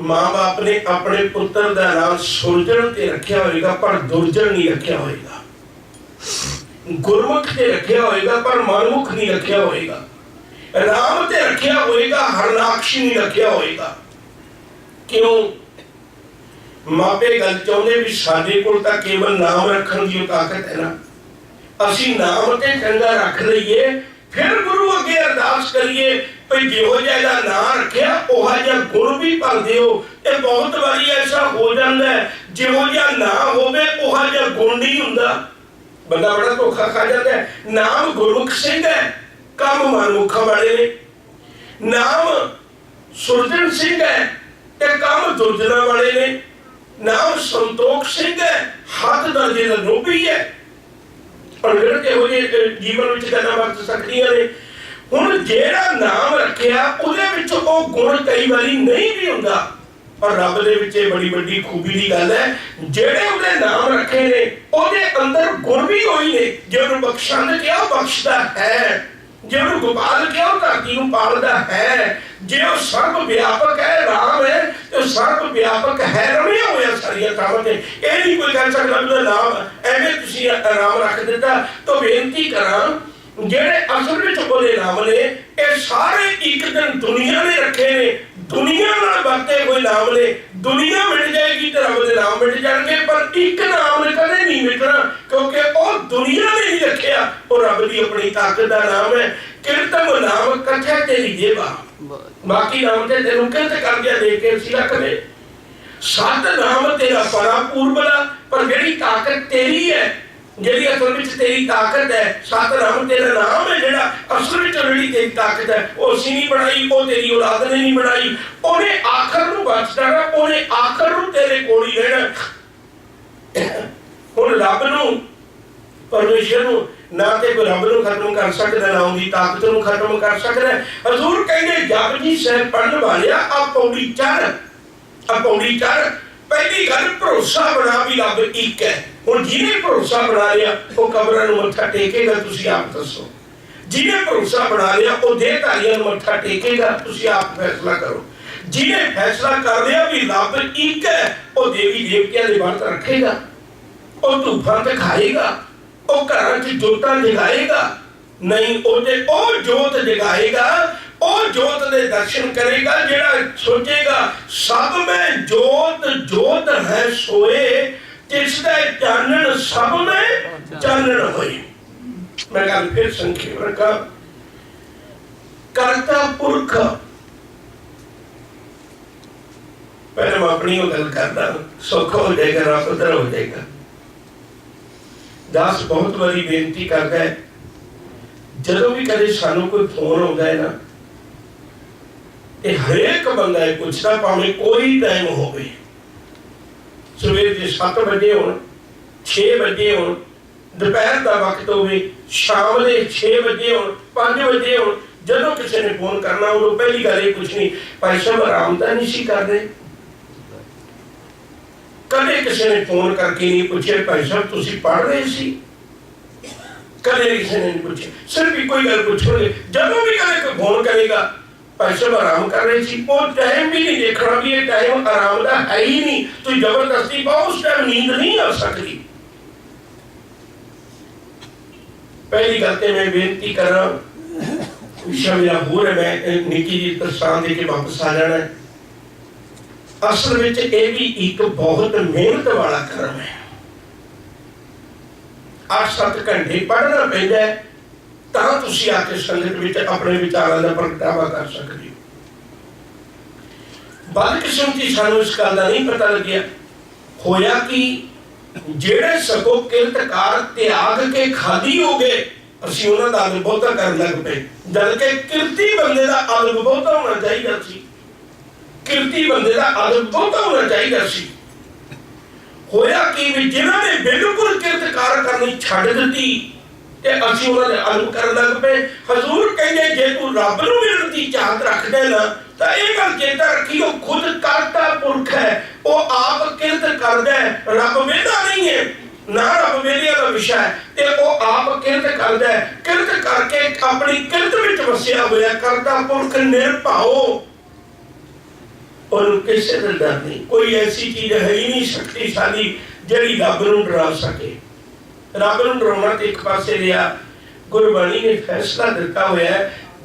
मां बाप ने अपने पुत्र का नाम सुरजन ते रखा होगा पर दुर्जन नहीं रखा होगा, गुरमुख ते रखा होगा पर मनमुख नहीं रखा होगा, राम ते रखा होगा हरनाक्ष नहीं रखा होगा। क्यों? मापे गल चाहते भी साडे कोल तां केवल नाम रखण दी ताकत है ना, असी नाम ते चंगा रख लईए, फिर गुरु अगे अरदास करिए भाई जिहो जिहा नाम रखिया उहा जिहा गुण भी भर दिओ। ये बहुत बारी ऐसा हो जाता है, जिहो जिहा ना होवे उहा जिहा गुण नहीं हुंदा, बंदा बड़ा धोखा खा जाता है। नाम गुरमुख सिंह है, काम मनमुखा वाले ने। नाम सुरजन सिंह है ते काम दुर्जना वाले ने। नाम संतोख सिंह है, हद दर्जे का लोभी है। पर किहो जिहे जीवन विच गल्लां वरत सकदियां ने। हुण जेड़ा नाम रखिया उहदे विच ओह गुण कई बारी नहीं भी हुंदा, पर रब दे विच बड़ी वड्डी खूबी दी गल है, जेड़े उहदे नाम रखे ने उहदे अंदर गुण भी होई ने। जे उहनूं बख्शंद किया बख्शदा है, जे उहनूं गोपाल किया धरती नूं पालदा है, जे ओह सर्व व्यापक है राम है तो सर्व व्यापक है, रमिया होया सारियां थावां ते। इह नहीं कोई कह सकदा उहदा नाम एवें तुसीं राम रख दिता। तो बेनती करां जेड़े असल विच बोले नाम ने ये सारे एक दिन दुनिया ने रखे ने, दुनिया नाल वरते हुए नाम ने। दुनिया मिट जाएगी तो रब दे नाम मिट जाएंगे, पर एक नाम ने कदे नहीं मिटना, क्योंकि वो दुनिया ने नहीं रखिया, वो रब दी अपनी ताकत का नाम है। कीर्तन नाम कथा तेरी देवा, बाकी नाम ते तेनू किरत कर दिया दे के सिला करे। सत नाम तेरा परा पूर्वला, पर जेड़ी ताकत तेरी है, जेड़ी असल विच तेरी ताकत है, सतनाम तेरा नाम है जेड़ा असल विच जेड़ी तेरी ताकत है, वो असीं नहीं बनाई, वो तेरी औलाद ने नहीं बनाई। ओने आखिर नूं बचदा ना, ओने आखिर नूं तेरे कोल ही रहना। हुण रब नूं परमेश्वर नूं ना ते कोई रब नूं खत्म कर सकदा, ना उहदी ताकत नूं खत्म कर सकदा। हजूर कहंदे जपजी साहिब पढ़न वालिया आ पौड़ी चढ़, आ पौड़ी चढ़। पहली गल भरोसा बना भी रब एक है। हुण जिहने भरोसा बना लिया वो कबरां नूं मत्था टेकेगा, तुसीं आप दसो। जिहने भरोसा बना लिया वो देहधारियां नूं मत्था टेकेगा, तुसीं आप फैसला करो। जिहने फैसला कर लिया भी रब एक है, वो देवी देवतियां दे व्रत रखेगा, वो धूफां दिखाएगा, वो घरां च जोतां जगाएगा। नहीं, वो जोत जगाएगा, वो जोत दे दर्शन करेगा जेड़ा सोचेगा सब में जोत जोत है सोए, तिसदा चानन सब में चानन होए। मैं गल फिर संक्षेप रखा, करता पुरख, पहले मैं अपनी गल करदा, सौखा हो जाएगा, रब उधर हो जाएगा। दास बहुत बड़ी बेनती करता है, जदों भी कदे सानू कोई फोन आता है ना, ये हरेक बंदा है पूछता, भावें कोई टाइम हो, सवेर के 7 बजे हो, 6 बजे हो, दोपहर का वक्त हो, शाम के 6 बजे हो, 5 बजे हो, जदों किसी ने फोन करना उन्होंने पहली गल ये पूछनी, भाई साहब आराम तो नहीं सी कर रहे। कदे किसी ने फोन करके नहीं पूछे, भाई साहब तुसी पढ़ रहे सी? कदे किसी ने नहीं पूछे, सिर्फ ही कोई गल पूछोगे। जदों भी कदे कोई फोन करेगा, भाई साहब आराम कर रहे सी, वो टाइम भी नहीं देखना भी ये टाइम आराम का है ही नहीं, तो जबरदस्ती पाओ, उस टाइम नींद नहीं आ सकती। पहली गल तो मैं बेनती करा, विषय मेरा हो रहा, मैं निकी जी दर्शान दे के वापस आ जाना है। असल में ये भी एक बहुत मेहनत वाला कर्म है। 8-7 घंटे पढ़ना पैंदा है, तां तुसीं आके संगत विच अपने विचारां दा प्रगटावा कर सकदे हो। बदकिस्मती सानूं इस गल दा नहीं पता लग्या, होया कि जेड़े सगों किरतकार त्याग के खादी हो गए, असीं उन्हां दा अदब बहुता करन लग पए, जबकि किरती बंदे दा अदब बहुता होना चाहिदा सी। किरती बंदे दा अदब बहुता होना चाहिदा सी। होया कि जिन्हां ने बिल्कुल किरतकार करनी छड्ड दित्ती ते असीं उन्हां दे अदब करन लग पए। हजूर कहंदे जे तू रब नूं मिलण दी चाहत रखदे ना, तां इह गल चेता रखी, वो खुद करता पुरख है, वो आप किरत करदा है, रब वेदा नहीं है ना, रब वेले दा विषय है, ते वो आप किरत करदा है, किरत करके अपनी किरत विच वसिया होया करता पुरख निरभाओ, और किसी का डर नहीं। कोई ऐसी चीज है ही नहीं शक्तिशाली जिहड़ी रब नूं डरा सके। रब नूं डराउणा ते एक पासे रिहा, गुरबाणी ने फैसला दिता होया है,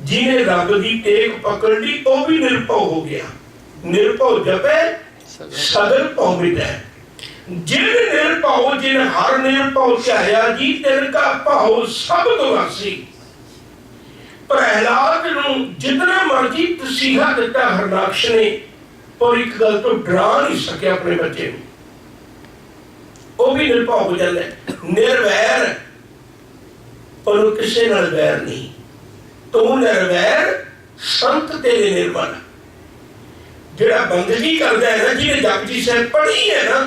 जिन्हें रब की टेक पकड़ ली वो भी निरभव हो गया। निरभव जपे सदर भव मिटै, जिन निरभव जिन हर निरभव ध्याया जी तिनका भाव सब गवासी। प्रहलाद नूं जितना मर्जी तसीहा दिता हरनाक्ष ने, और एक गल तो डरा नहीं सके अपने बच्चे को, वो भी निरभव हो जाता है। निर्वैर, पर किसी नाल वैर नहीं, तू निर्वैर संत तेरे निर्मल। जिहड़ा बंदगी करता है ना, जिन्हें जपजी साहिब पढ़ी है ना,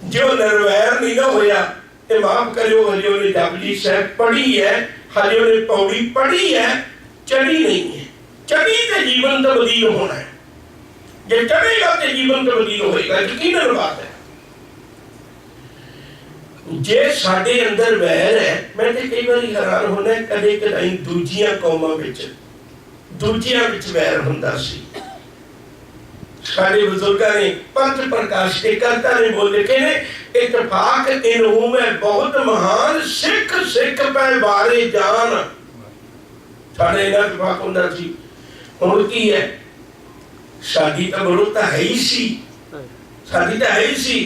जो निर्वैर नहीं ना होया, ते माफ करियो, हजे उन्हें जपजी साहिब पढ़ी है, हजे उन्हें पौड़ी पढ़ी है, चढ़ी नहीं है। चढ़ी तो जीवन तब्दील होना है, जे चढ़ेगा तो जीवन तब्दील होएगा, यकीनन बात है। जे साडे अंदर वैर है, मैं तो कई बार हैरान होना, कदे कदाई दूजियां कौमां विच दूजियां विच वैर हुंदा सी। साडे बुजुर्गां ने पंथ प्रकाश के करता ने बोल लिखे ने, इतफाक इनहू में बहुत महान, सिख सिख पै बारे जान। साडे इन्ना इतफाक हुंदा सी। हुण की है, साडी तां विरोधता है ही सी, साडी तां है ही सी।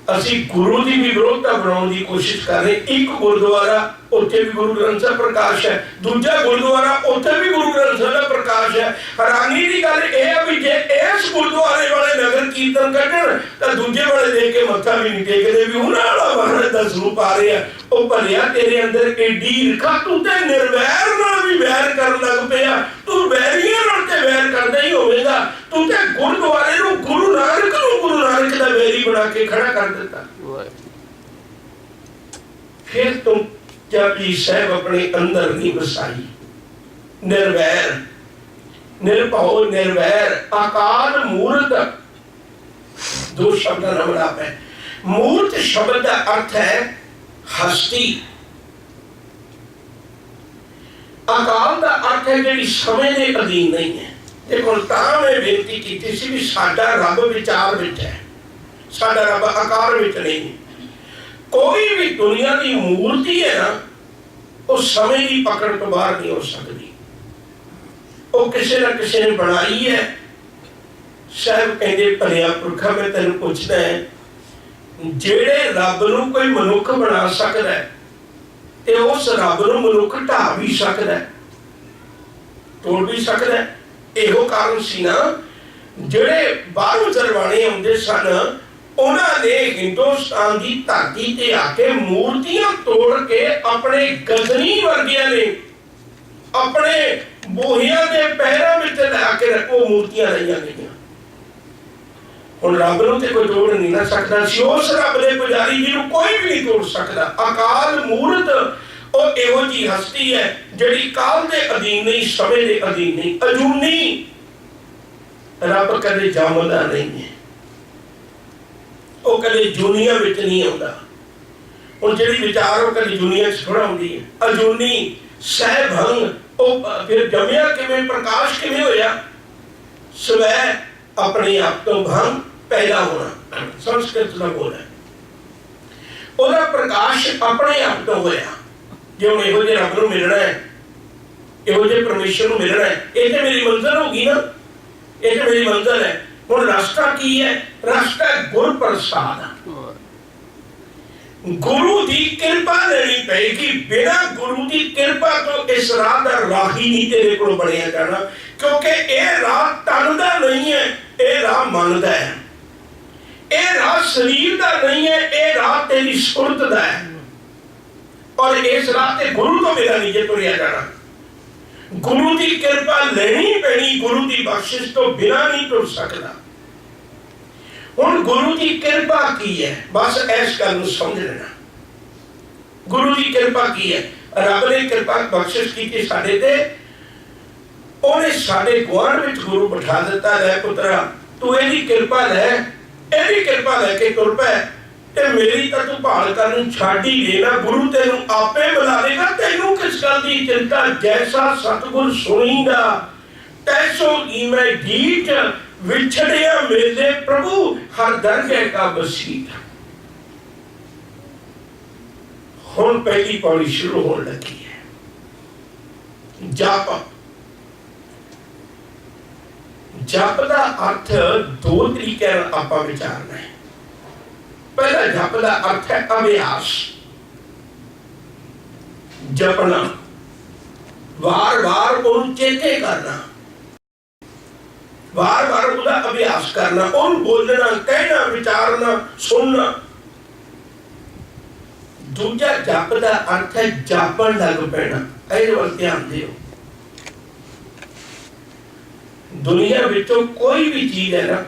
असी गुरु की भी विरोधता बनाने की कोशिश कर रहे। एक गुरुद्वारा उत्थे भी गुरु ग्रंथ साहिब प्रकाश है, दूजा गुरुद्वारा उत्थे भी गुरु ग्रंथ साहिब दा प्रकाश है। हैरानी की गल यह है भी जे इस गुरुद्वारे वाले नगर कीर्तन कढण तां दूजे वाले देख के मत्था भी नहीं टेकदे भी उन्हां वाला महाराज दा स्वरूप आ रहा है। ओ भलिया तेरे अंदर एडी ईर्खा, तू ते निर्वैर नाल भी वैर करन लग पिया, तू वैरियां नाल ते वैर करदा ही होवेगा। तू ते गुरुद्वारे नूं गुरु नानक दा वैरी बना के खड़ा कर दिता। फिर तुम जपजी साहिब अपने अंदर नहीं बसाई। निर्वैर, निर्भव, निर्वैर, अकाल मूर्त, दो शब्द का मिलाप है। मूर्त शब्द का अर्थ है हस्ती, अकाल का अर्थ है जी समय के अधीन नहीं है। देखो तां मैं बेनती की सी भी साडा रब विचार विच है, साडा रब आकार विच नहीं। कोई भी दुनिया की मूर्ति है ना, वो समय की पकड़ तो बाहर नहीं हो सकती। वो किसी ना किसी ने बनाई है। साहब कहते भलिया पुरखा मैं तेन पूछना है, जेड़े रब नूं कोई मनुख बना सकदा है ते उस रब नूं मनुख ढा भी सकदा है, तोड़ भी सकदा है। इहो कारण सी ना जेड़े बाहरों दरबाने आउंदे सन उन्होंने हिंदुस्तान की धरती ते आके मूर्तियां तोड़ के अपने गजनी वर्गिया ने अपने बोहिया के पैरों में लाके वो मूर्तियां लाइया गई। हुण रब नूं ते कोई तोड़ नहीं ना सकता सी, उस रब दे पुजारी जी नूं कोई भी नहीं तोड़ सकता। अकाल मूर्त और इहो जी हस्ती है जिहड़ी काल दे अधीन नहीं, समय दे अधीन नहीं, अजूनी। रब कदे जमदा नहीं है, वो कदे दुनिया विच नहीं आउंदा। हुण जिहड़ी विचार वो कदे दुनिया च थोड़ा आउंदी है, अजूनी सहभंग। फिर जमिया किवें, प्रकाश किवें होया? स्वै अपने आप तो भंग पैदा होना, संस्कृत का बोल है। ओदा प्रकाश अपने आप तो होया। जो हम इहो जिहे रब नूं मिलना है, इहो जिहे परमेश्वर नूं मिलना है, ये तो मेरी मंजिल होगी ना, ये तो मेरी मंजिल है। हुण रास्ता की है? रास्ता गुर प्रसाद। गुरु की कृपा लेनी पेगी, बिना गुरु की कृपा तो इस राह का राह ही नहीं तेरे को बनया जाना, क्योंकि यह राह तन का नहीं है, यह राह मन का है। यह राह शरीर का नहीं है, यह राह तेरी सुरत का है। और इस राह ते गुरु तो मेरा नहीं तुरिया जाना। गुरु की कृपा लेनी पैनी, गुरु की बख्शिश तो बिना नहीं तुर सकता। हुण गुरु की कृपा की है, बस इस गल नूं समझ लेना। गुरु की कृपा की है? रब ने कृपा बख्शिश की साडे ते, उन्हें साडे गुआंढ विच गुरु बिठा दिता। लै पुत्रा तू इहदी कृपा लै, इहदी कृपा लैके तुर पै ते मेरी तां तू भाल करन छड्ड ही देना। गुरु तैनूं आपे बुला लेगा, तैनूं किस गल दी चिंता? जैसा सतगुर सुनींदा तैसो ईमै ढीठ, विछड़िया मेले प्रभु हर दरगह का बसीठ। हुण पहली पौड़ी शुरू होने लगी है। जप, जप का अर्थ दो तरीके आप विचारना है। पहला जप का अर्थ है अभ्यास, जपना, बार बार उन चेते करना, बार बार उसका अभ्यास करना, उन बोलना, कहना, विचारना, सुनना। दूजा जप का अर्थ है जापन लग पैना। इहदे वल ध्यान दिओ। दुनिया विचों कोई भी चीज है ना,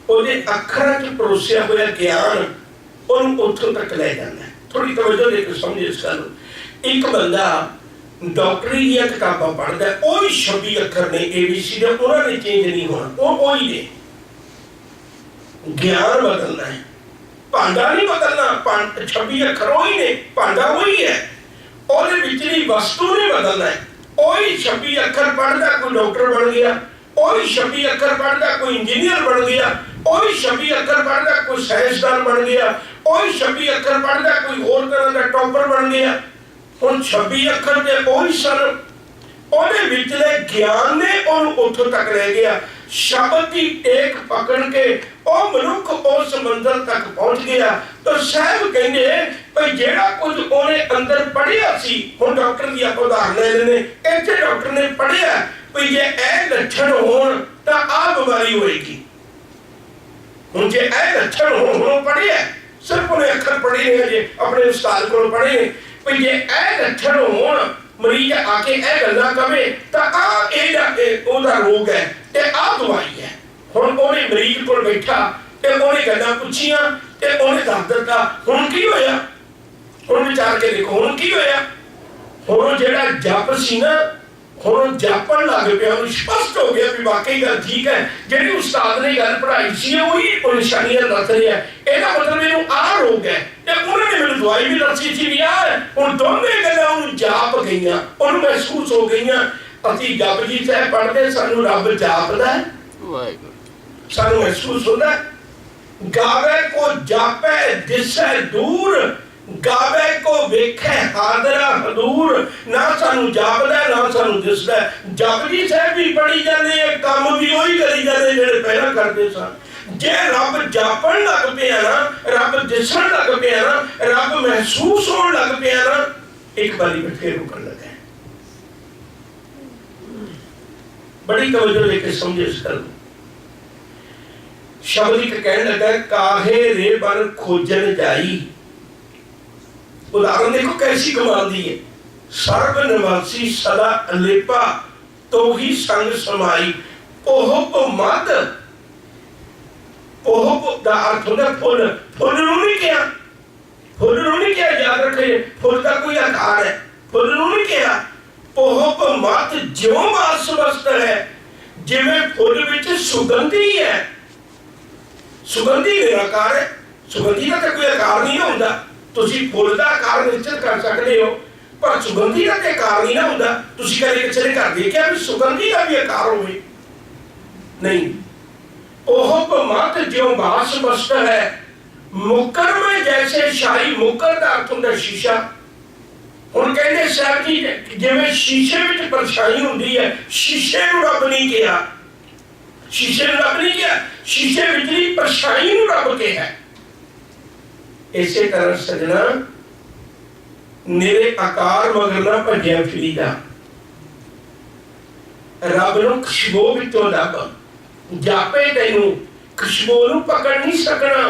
ਉਹਦੇ ਅੱਖਰਾਂ 'ਚ ਪਰੋਸਿਆ ਹੋਇਆ ਗਿਆਨ ਉਹਨੂੰ ਉੱਥੋਂ ਤੱਕ ਲੈ ਜਾਂਦਾ ਹੈ। ਥੋੜੀ ਤਵੱਜੋ ਦੇ ਕੇ ਸਮਝੋ ਇਸ ਗੱਲ ਨੂੰ। ਇੱਕ ਬੰਦਾ ਡਾਕਟਰੀ ਦੀਆਂ ਕਿਤਾਬਾਂ ਪੜ੍ਹਦਾ, ਉਹ ਹੀ 26 ਅੱਖਰ ਨੇ ABC ਦੇ, ਉਹਨਾਂ ਨੇ ਚੇਂਜ ਨਹੀਂ ਹੋਣਾ, ਉਹ ਹੀ ਨੇ। ਗਿਆਨ ਬਦਲਣਾ ਹੈ, ਭਾਂਡਾ ਨਹੀਂ ਬਦਲਣਾ। 26 ਅੱਖਰ ਉਹੀ ਨੇ, ਭਾਂਡਾ ਉਹੀ ਹੈ, ਉਹਦੇ ਵਿਚਲੀ ਵਸਤੂ ਨਹੀਂ ਬਦਲਣਾ ਹੈ। ਉਹੀ 26 ਅੱਖਰ ਪੜ੍ਹਦਾ ਕੋਈ ਡਾਕਟਰ ਬਣ ਗਿਆ, ਉਹੀ 26 ਅੱਖਰ ਪੜ੍ਹਦਾ ਕੋਈ ਇੰਜੀਨੀਅਰ ਬਣ ਗਿਆ, ਉਹੀ 26 ਅੱਖਰ ਪੜ੍ਹਦਾ ਕੋਈ ਸਾਇੰਸਦਾਨ ਬਣ ਗਿਆ, ਉਹੀ 26 ਅੱਖਰ ਪੜ੍ਹਦਾ ਕੋਈ ਹੋਰ ਤਰ੍ਹਾਂ ਦਾ ਟੌਪਰ ਬਣ ਗਿਆ। ਹੁਣ 26 ਅੱਖਰ ਦੇ ਉਹੀ ਸਨ, ਉਹਦੇ ਵਿਚਲੇ ਗਿਆਨ ਨੇ ਉਹਨੂੰ ਉੱਥੋਂ ਤੱਕ ਲੈ ਗਿਆ। ਸ਼ਬਦ ਦੀ ਟੇਕ ਪਕੜ ਕੇ ਉਹ ਮਨੁੱਖ ਉਸ ਮੰਜ਼ਿਲ ਤੱਕ ਪਹੁੰਚ ਗਿਆ। ਤਾਂ ਸਾਹਿਬ ਕਹਿੰਦੇ ਭਈ ਜਿਹੜਾ ਕੁਝ ਉਹਨੇ ਅੰਦਰ ਪੜ੍ਹਿਆ ਸੀ, ਹੁਣ ਡਾਕਟਰ ਦੀ ਆਪਾਂ ਉਦਾਹਰਨ ਲੈ ਲੈਂਦੇ। ਇੱਥੇ ਡਾਕਟਰ ਨੇ ਪੜ੍ਹਿਆ ਭਈ ਜੇ ਇਹ ਲੱਛਣ ਹੋਣ ਤਾਂ ਆਹ ਬਿਮਾਰੀ ਹੋਏਗੀ। ਹੁਣ ਜੇ ਇਹ ਲੱਛਣ ਹੋਣ ਪੜ੍ਹਿਆ, ਸਿਰਫ ਉਹਨੇ ਅੱਖਰ ਪੜ੍ਹੇ ਨੇ, ਜੇ ਆਪਣੇ ਉਸਤਾਦ ਕੋਲ ਪੜ੍ਹੇ ਨੇ ਭਈ ਜੇ ਇਹ ਲੱਛਣ ਹੋਣ, ਮਰੀਜ਼ ਆ ਕੇ ਇਹ ਗੱਲਾਂ ਕਵੇ ਤਾਂ ਆਹ ਇਹਦਾ ਉਹਦਾ ਰੋਗ ਹੈ ਤੇ ਆਹ ਦਵਾਈ ਹੈ। ਹੁਣ ਉਹਨੇ ਮਰੀਜ਼ ਕੋਲ ਬੈਠਾ ਤੇ ਉਹਨੇ ਗੱਲਾਂ ਪੁੱਛੀਆਂ ਤੇ ਉਹਨੇ ਦੱਸ ਦਿੱਤਾ। ਹੁਣ ਕੀ ਹੋਇਆ? ਹੁਣ ਵਿਚਾਰ ਕੇ ਦੇਖੋ ਹੁਣ ਕੀ ਹੋਇਆ। ਹੁਣ ਜਿਹੜਾ ਜਪ ਸੀ ਨਾ, ਹੁਣ ਜਾਪਣ ਲੱਗ ਪਿਆ, ਉਹਨੂੰ ਸਪਸ਼ਟ ਹੋ ਗਿਆ ਵੀ ਵਾਕਈ ਗੱਲ ਠੀਕ ਹੈ। ਜਿਹੜੀ ਉਸਤਾਦ ਨੇ ਗੱਲ ਪੜ੍ਹਾਈ ਸੀ ਉਹੀ ਨਿਸ਼ਾਨੀਆਂ ਦੱਸ ਰਿਹਾ। ਇਹਦਾ ਮਤਲਬ ਇਹਨੂੰ ਆਹ ਰੋਗ ਹੈ ਤੇ ਉਹਨਾਂ ਨੇ ਮੈਨੂੰ ਦਵਾਈ ਵੀ ਦੱਸੀ ਸੀ ਵੀ ਆਹ ਹੈ। ਹੁਣ ਦੋਨੇ ਗੱਲਾਂ ਉਹਨੂੰ ਜਾਪ ਗਈਆਂ, ਉਹਨੂੰ ਮਹਿਸੂਸ ਹੋ ਗਈਆਂ। ਅਸੀਂ ਜਪਜੀ ਸਾਹਿਬ ਪੜ੍ਹਦੇ, ਸਾਨੂੰ ਰੱਬ ਜਾਪਦਾ ਹੈ, ਸਾਨੂੰ ਮਹਿਸੂਸ ਹੁੰਦਾ। ਗਾਵੇ ਕੋ ਜਾਪੈ ਦਿਸੈ ਦੂਰ, गावे को वेखे हादरा हदूर, ना सानू जापदा ना सानू दिसदा। जपजी साहब भी पढ़ी जाते, काम भी वही करी जाते जिहड़े पहला करते सन। जे रब जापन लग पिया ना, रब दिसन लग पिया ना, रब महसूस होने लग पिया ना, एक बारी में फिर रुकन लगा। बड़ी तवज्जो लेके समझे इस गल। शब्द एक कहने लगा, काहे रे बन खोजन जाई। उदाहरण देखो कैसी कमाल दी है। सर्व निवासी सदा अलेपा, तो ही संग समाई। पोहप मद, पोहप दा अर्थ होता फुल। फुल नूं नहीं किया, फुल नूं नहीं किया, याद रखे फुल का कोई आकार है, फुल नूं नहीं किया। पोहप मत ज्यों वास वस्त है, जिवें फुल विच सुगंधी है। सुगंधी निराकार है, सुगंधी का कोई आकार नहीं होता। तुसी फुल का आकार निश्चित कर सकते हो, पर सुगंधी का तो आकार नहीं ना होता। तुसी कदे किसी ने घर देखिया भी सुगंधी का भी आकार होवे? नहीं। पोहप मत ज्यों वास वस्त है, मुकर में जैसे शाही। मुकर का अर्थ होता शीशा। हुण कहंदे साहब जी जिवें शीशे विच परछाई हुंदी है, शीशे नूं रब नहीं किया, शीशे नूं रब नहीं किया, शीशे विचली परछाई नूं रब किया। इसे तरह सजना मेरे आकार मगर ना भजिया फिरीदा। रब नूं खुशबू विचों लभ, जापे तैनूं खुशबू नूं पकड़ नहीं सकना,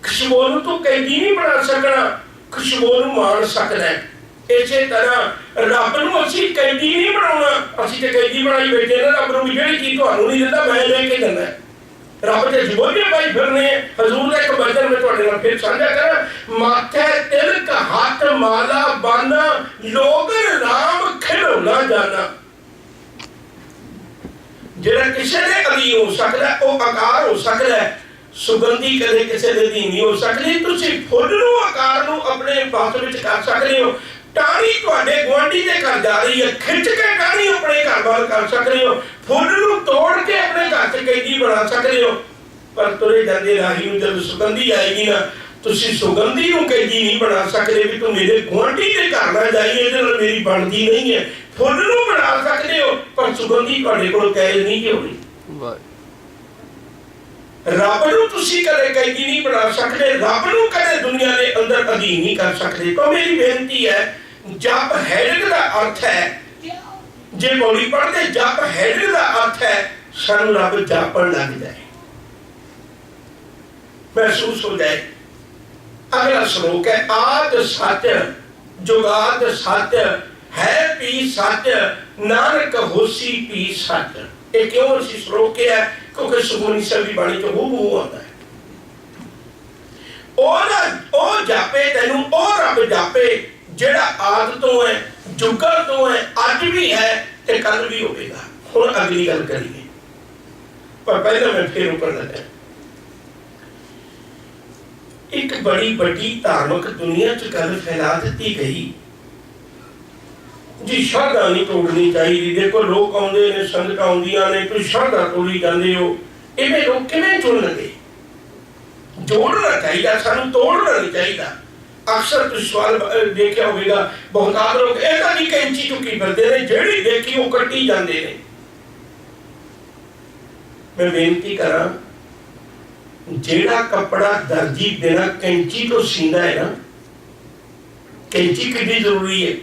खुशबू नूं तूं कैदी नहीं बना सकना, खुशबू नूं मान सकदा है। इसे तरह रब नूं असीं कैदी नहीं बनाउणा। असीं ते कैदी बनाई बैठे ने रब नूं भी, जिहड़ी चीज़ तुहानूं नहीं दिंदा मैं लेके दिंदा। रब ते जोड़े पाई फिरने। हजूर का एक वचन में तुहाडे नाल फिर साझा करा, माथे तिलक हाथ माला बाना, लोगन राम खिलौना जाना। जिहड़ा किसी दे अधीन हो सकदा है, वो आकार हो सकदा है। सुगंधी कदे किसी दे अधीन नहीं हो सकदी। तुसीं फुल नूं आकार नूं अपने बस विच कर सकदे हो। टाणी तुहाडे गुआंढी दे घर जा रही है, खिंच के टाणी अपने घर बाहर कर सकते हो। फुल नूं तोड़ के अपने घर च कैदी बना सकते हो। पर तुरे जांदे राही नूं जद सुगंधी आएगी ना, तुसीं सुगंधी नूं कैदी नहीं बना सकते भी तू मेरे गुआंढी दे घर ना जाई, इहदे नाल मेरी बनदी नहीं है। फुल नूं बना सकते हो, पर सुगंधी तुहाडे कोल कैद नहीं होनी। रब नूं तुसीं कदे कैदी नहीं बना सकते, रब नूं कदे दुनिया दे अंदर अधीन नहीं कर सकते। तो मेरी बेनती है, जप हैरत का अर्थ है, जे मौली पढ़ते जप हैरत का अर्थ है सानू रब जापन लग जाए, महसूस हो जाए। अगला श्लोक है, आद सत्य जुगाद सत्य है पी सत्य, नानक होसी पी सत्य। ये क्यों इसी श्लोक है? क्योंकि सुखमनी साहिब की बाणी चो हूबहू आता है। ओ जापे तैनू, ओ रब जापे जेड़ा आद तो है, जुगल तो है, अज भी है ते कल भी होगा। हुण अगली गल करिए, पर पहले मैं फिर ऊपर लगा। एक बड़ी बड़ी धार्मिक दुनिया च गल फैला दी गई जी, श्रद्धा नहीं तोड़नी चाहिए। देखो लोग आउंदे ने, संगत आउंदियां ने, तुसीं श्रद्धा तोड़ी जांदे हो। इवें लोग किवें जुड़नगे? जोड़ना चाहिए, सानू तोड़ना नहीं चाहिए। अक्सर तुसीं सवाल देखिया होगा, बहुत लोग इहदा जी कैंची चुकी फिरदे ने, जिहड़ी देखी वो कट्टी जांदे ने। मैं बेनती करा, जेड़ा कपड़ा दर्जी बिना कैंची तो सींदा है ना, कैंची कितनी जरूरी है।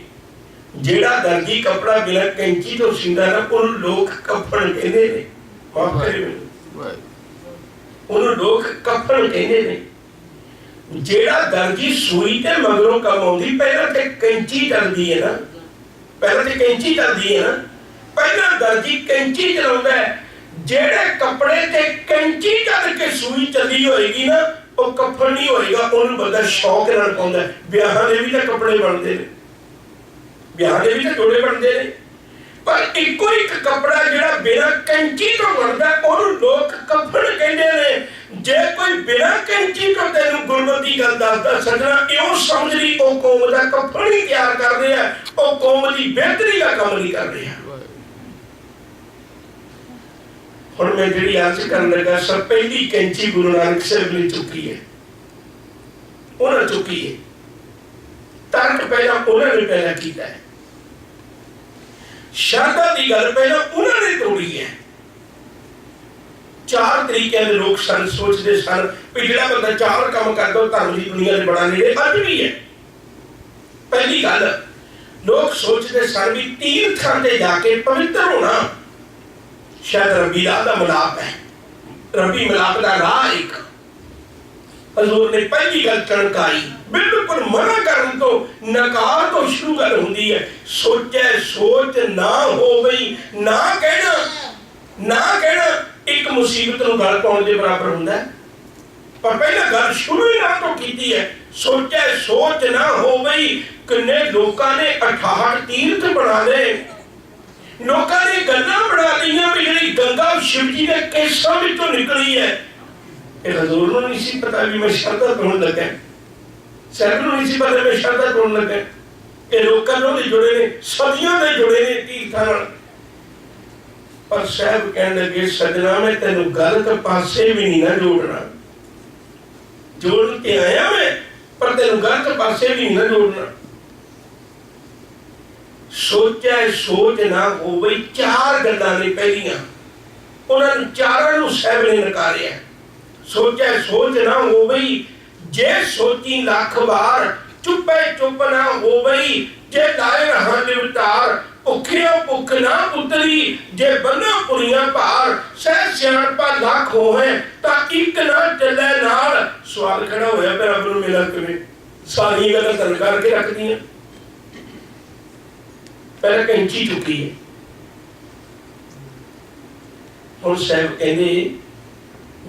जेड़ा दर्जी कपड़ा बिना कैंची तो सींदा ना, उन लोग कफन कहते ने। माफ करे मैनूं, उन लोग कफन कहते ने। जेड़ा दर्जी सूई ते मगरों कमाउंदी, पहला ते कैंची चलदी है ना, पहला ते कैंची चलदी है ना, पहला दर्जी कैंची चलाउंदा है। जेड़े कपड़े ते कैंची चल के सूई चली होएगी ना, वो कफन नहीं होएगा, उन्हें बंदा शौक नाल पाउंदा है। ब्याहां दे भी तां कपड़े बनदे ने, ब्याह दे भी तां जोड़े बनदे ने, पर इको एक कपड़ा जेड़ा बिना कैंची तो बनदा, उन्हें लोग कफन कहंदे ने। जे कोई बिना कैंची तो तेनू गुरबत दी गल दसदा सजना, इउं समझ ली ओ कौम दा कफन ही तैयार कर रहे हैं, ओ कौम दी बेहतरी का काम नहीं कर रहे हैं। हुण मैं जिहड़ी अर्ज करन लगा, सब पहली कैंची गुरु नानक साहिब ने चुकी है, उन्हें चुकी है। तर्क पहला उन्होंने पहला किया है, श्रद्धा की गल पहला उन्होंने तोड़ी है। चार तरीके के लोग सन सोचते सन भी जो बंदा चार काम कर दो धर्म की दुनिया में बड़ा नेड़े, अज भी है। पहली गल लोग सोचते सन भी तीर्थां ते जाके पवित्र होना शायद रबी राह का मिलाप है, रबी मिलाप का राह एक। हजूर ने पहली गल टणकाई, बिल्कुल मना करन तो नकार तो शुरू गल हुंदी है। सोचे सोच ना हो गई, ना कहना एक मुसीबत नूं गल पाउण दे बराबर हुंदा है। पर पहला गल शुरू ही ना तो कीती है, सोचे सोच ना हो गई। किन्ने लोकां ने 68 तीर्थ बना ले, लोकां ने गल्लां बना लईयां भी जिहड़ी गंगा शिव जी दे केसां विचों निकली है। ये हजूर नूं नहीं सी पता भी मैं शरधा तोड़न लगा, साहब नूं नहीं सी पता मैं शरधा तोड़न लगा। ये लोकां नाल जुड़े ने, सदियां दे जुड़े ने तीर्थां नाल। पर साहब कहने लगे सजना मैं तेनों गलत पासे भी नहीं ना जोड़ना, जोड़ के आया मैं पर तेनों गलत पासे भी नहीं ना जोड़ना। सोचा सोच ना हो गई, चार गल्लां ने पहलियां उन्होंने चारों नूं साहब ने नकारिया। सोचा सोच ना हो गई, जे सोची लख बार चुपे चुप ना हो गई। जे लाए रहा लिवतार भुखिया भुख ना उतरी, जे बन्ना पुरियां भार सह सियाणपा लख होवे तां इक ना चले नाल। सवाल खड़ा होया फिर रब नूं मिला किवें? सारी गल्लां तन करके रख दियां, पहले कैंची चुकी है। हुण साहब कहंदे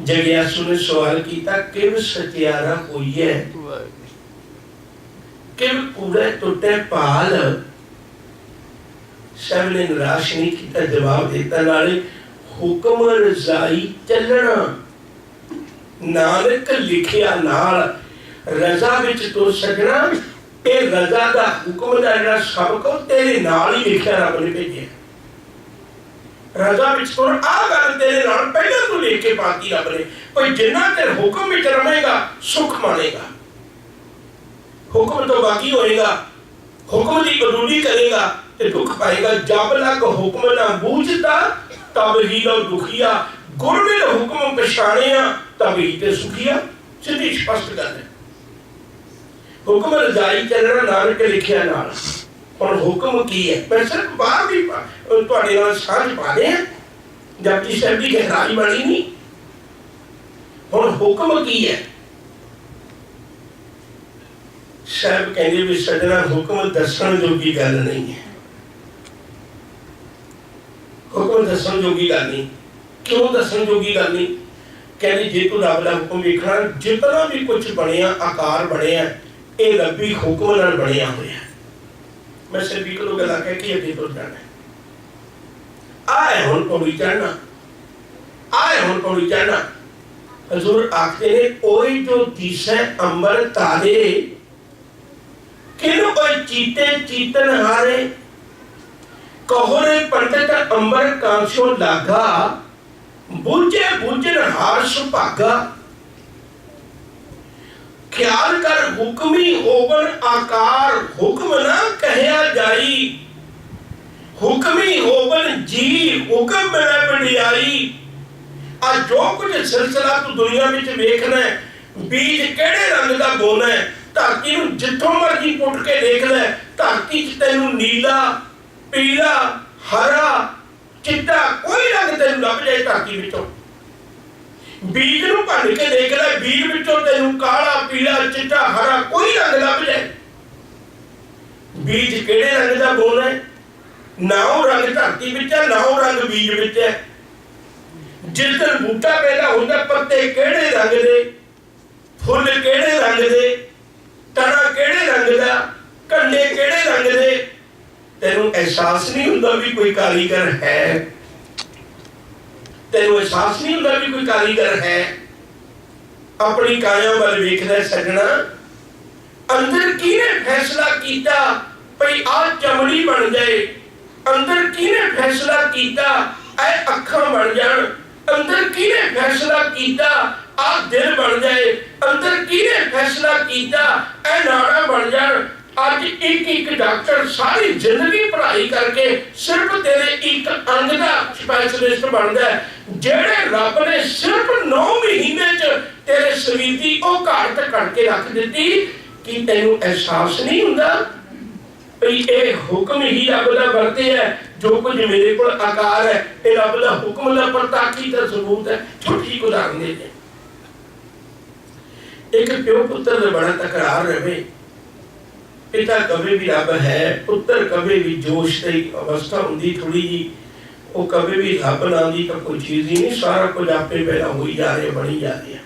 जगियासु ने सवाल किया किव सचियारा होई है, किव कूड़े टुटे पाल। साहब ने निराश नहीं किया, जवाब देता नाले हुक्म रजाई चलना। नानक लिखिया नाल रजा विच तो सजना, ये रजा दा हुक्म दा जिहड़ा सबक तेरे नाल ही लिखिया रब ने भेजिया। रजा विच तो आ गल तेरे नाल पहले तो लिख के पाती रब ने, कोई जिन्ना तेरे हुक्म विच रवेगा सुख मानेगा, हुक्म तो बाकी होएगा, हुक्म की कबूली करेगा ते दुख पाएगा। जब लग हुक्म ना बूझता तब ही लो दुखिया, गुर ने हुक्म पछाणिया तब ही ते सुखिया। सीधी स्पष्ट गल है, हुक्म रजाई चलना नानक लिखिया नाल। और हुक्म की है, मैं सिर्फ बाहर भी तुहाडे नाल साझ पा दे जबकि साहब की गहराई बनी नहीं। हुण हुक्म की है? साहब कहंदे भी सजना हुक्म दसण जोगी गल नहीं है, हुक्म दसण जोगी गल नहीं। क्यों दसण जोगी गल नहीं? कहंदे जे तू रब दा हुक्म वेखना, जितना भी कुछ बनिया आकार बनिया ये रब्बी हुक्म नाल बनिया होया। मैं सिर्फ एक दो गल्लां कह के अगे तुर जाना है। आए हुण पौड़ी चढ़ना, आए हुण पौड़ी चढ़ना। हजूर आखते ने ओए जो दिसै अंबर तारे, किनु कोई चीते चीतन हारे। कहो रे पंडित अंबर कांसो लागा, बूझे बूझन हार सुभागा। ख्याल कर हुक्मी होवन आकार, हुक्म ना कहया जाई। हुक्मी होवन जी, हुक्म मेरा बढ़ियाई। आज जो कुछ सिलसिला तू दुनिया में वेखना है, बीज केड़े रंग का बोना है, धरती नूं जिथों मर्जी पुट के देख ले, धरती च तैनूं नीला पीला हरा चिट्टा कोई रंग तैनूं लभ जाए धरती विचों। बीज नूं भंन के देख ले, बीज विचों तैनूं काला पीला चिट्टा हरा कोई रंग लभ जाए। बीज केड़े रंग का बोना है? ना वो रंग धरती विच है, ना वो रंग बीज विच है। जिस दिन बूटा पैदा होता पत्ते केड़े रंग दे, फुल केड़े रंग दे, तना केड़े रंग दा, कंडे केड़े रंग दे, तेनू एहसास नहीं हुंदा भी कोई कारीगर है। तेनू एहसास नहीं हुंदा भी कोई कारीगर है। अपनी काया वाल वेखदा सजना, अंदर किने फैसला कीता भई आ चमड़ी बन जाए, अंदर किने फैसला कीता ऐ अखां बन जाण, अंदर किने फैसला कीता आ दिल बन जाए, अंदर किने फैसला कीता ऐ नाड़ा बन जाण। अज एक एक डॉक्टर सारी जिंदगी पढ़ाई करके सिर्फ तेरे एक अंग का स्पैशलिस्ट बनता है, जेड़े रब ने सिर्फ 9 महीने च तेरे शरीर की वो घाट करके रख दी कि तेनू एहसास नहीं हुंदा ये हुक्म ही रब का वरते है। जो कुछ मेरे को आकार है ये रब का हुक्म का प्रताकी का सबूत है। छोटी उदाहरण देते, एक प्यो पुत्र बड़ा तकरार रहे, पिता कभी भी रब है, पुत्र कभी भी जोश की अवस्था होंगी थोड़ी जी, वो कभी भी रब ना दी तो कोई चीज ही नहीं, सारा कुछ आपे पैदा हो ही जा रहे बनी जा रहे हैं।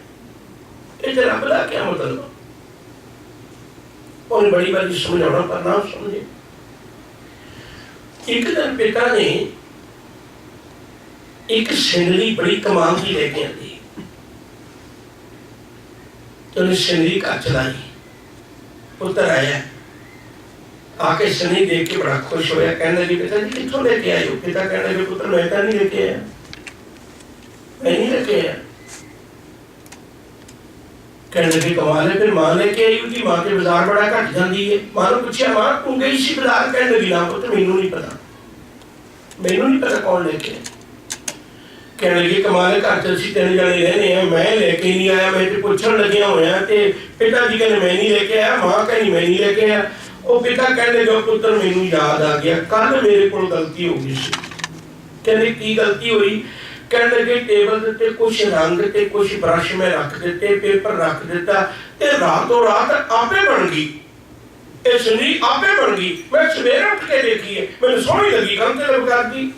ये रब का क्या मतलब? और बड़ी बार समझाना पर ना समझे। एक दिन पिता ने एक सिंगली बड़ी कमान की लेके आती, तो उन्हें सिंगली का चलाई। पुत्र आया, आके शनि देख के बड़ा खुश होया, कहने लगे पिता जी कितों लेके आए हो? पिता कहने लगे पुत्र मैं तो नहीं लेके आया, मैं नहीं लेके आया। कहने लगे कमाल है, फिर मां लेके आई होगी, मां के बाजार बड़ा घट जाती है। मां ने पूछा मां तू गई सी बाजार? कहने लगी ना पुत्र मैनू नहीं पता, मैनू नहीं पता कौन लेके। कहने लगे कमाल है, घर च 3 जने रहने हैं, मैं लेके नहीं आया, मैं तो पूछण लगे होया ते पिता जी कहने मैं नहीं लेके आया, मां कहनी मैं नहीं लेके आया। वो पिता कहने लगे पुत्र मैनू याद आ गया, कल मेरे को गलती हो गई सी। कहने की गलती हुई? कहने लगे टेबल ते कुछ रंग ते कुछ ब्रश में रख दिते, पेपर रख दिता ते रातों रात आपे बन गई, इसलिए आपे बन गई। मैं सवेरे उठ के देखी है, मैंने सोहनी लगी, काम ते लगा दी।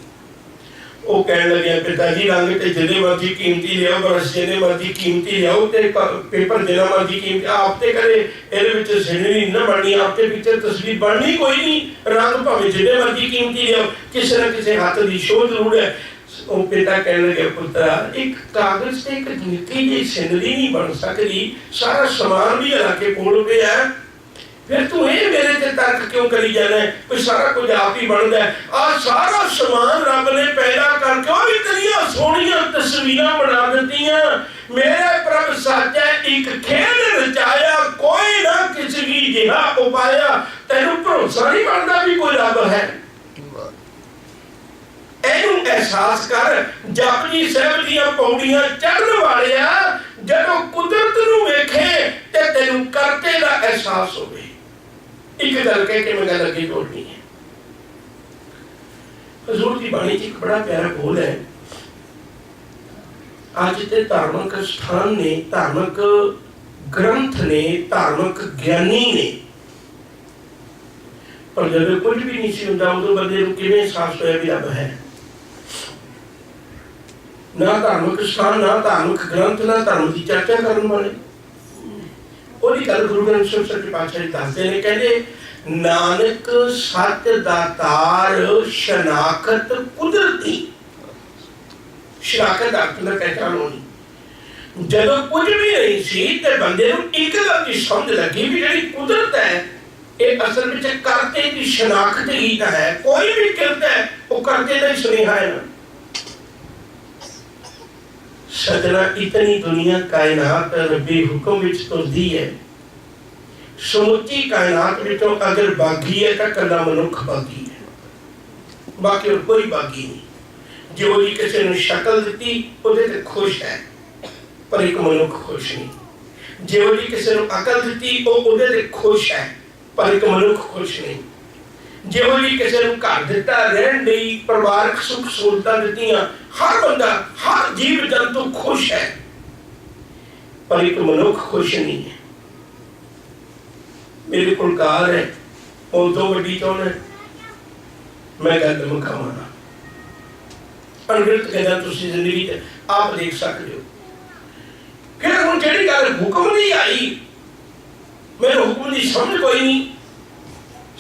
वो कहने लगे पिताजी रंग ते जिन्ने मर्जी कीमती लियाओ, ब्रश जिन्ने मर्जी कीमती लियाओ ते पेपर जिन्ना मर्जी कीमती, आप ते करे ਇਹਦੇ ਵਿੱਚ सिनरी ना बननी, आप ते पीछे तस्वीर बननी कोई नहीं, रंग भावें जिन्ने मर्जी कीमती लियाओ, किसी ना किसी हाथ की शोध जरूर है। वो पिता कहने लगे पुत्रा एक कागज से एक निक्की जी सिनरी नहीं बन सकती, सारा समान भी हला के कोल पे है, फिर तू ये मेरे ते तर्क क्यों करी जाना है? कोई सारा कुछ आप ही बनता है। आ सारा समान रब ने पैदा करके और इतनियां सोहनियां तस्वीरां बना दित्तियां। मेरे प्रभ सच है, एक खेल रचाया, कोई ना किसी की जिहा उपाया। तेनू भरोसा नहीं बनता भी कोई रब है? एनू एहसास कर, जपजी साहिब दीयां पौड़ियां चढ़न वालिया जदों कुदरत नू वेखे ते तेनू करते दा एहसास होवे। एक गल कह के मैं गल अगे जोड़नी है। हजूर की बाणी च एक बड़ा प्यारा बोल है, आज ते धार्मिक स्थान ने, धार्मिक ग्रंथ ने, धार्मिक ज्ञानी ने, पर जब कुछ भी नहीं सी हुंदा उदों बंदे नूं किवें एहसास होया भी रब है? ना धार्मिक स्थान, ना धार्मिक ग्रंथ, ना धर्म की चर्चा करने वाले। ਉਹਦੀ ਗੱਲ ਗੁਰੂ ਗ੍ਰੰਥ ਸਾਹਿਬ ਸੱਚੇ ਪਾਤਸ਼ਾਹ ਜੀ ਦੱਸਦੇ ਨੇ, ਕਹਿੰਦੇ ਨਾਨਕ ਸਤ ਦਾਤਾਰ ਸ਼ਨਾਖਤ ਕੁਦਰਤੀ। ਸ਼ਨਾਖਤ ਦਾ ਅਰਥ ਪਹਿਚਾਨ ਹੋਣੀ। ਜਦੋਂ ਕੁਝ ਵੀ ਨਹੀਂ ਸੀ ਤੇ ਬੰਦੇ ਨੂੰ ਇੱਕ ਗੱਲ ਦੀ ਸਮਝ ਲੱਗੀ ਵੀ ਜਿਹੜੀ ਕੁਦਰਤ ਹੈ ਇਹ ਅਸਲ ਵਿੱਚ ਕਰਤੇ ਦੀ ਸ਼ਨਾਖਤ ਹੀ ਤਾਂ ਹੈ। ਕੋਈ ਵੀ ਕਿਰਤ ਹੈ ਉਹ ਕਰਤੇ ਦਾ ਹੀ ਸੁਨੇਹਾ ਹੈ ਨਾ। सजना इतनी दुनिया कायनात रब्बी हुक्म विच तुरदी है। समुची कायनात विचों अगर बागी है तो कला मनुख बागी है, बाकी और कोई बागी नहीं। जो जी किसी ने शक्ल दी उहदे ते खुश है, पर एक मनुख खुश नहीं। जो जी किसी ने अकल दी उहदे ते खुश है, पर एक मनुख खुश नहीं। जो जी किसी ने घर दिता, रहन लई परिवारक सुख सहूलतां दित्तियां, हर बंदा हर जीव जंतु खुश है, पर एक मनुख खुश नहीं है। मेरे को कार है और दो वड्डी चौन है, मैं गल मुकावां। अनगिनत गल्लां तुसीं जिंदगी च आप देख सकते हो। फिर हुण जिहड़ी गल हुक्म नहीं आई, मेरे हुक्म की समझ कोई नहीं।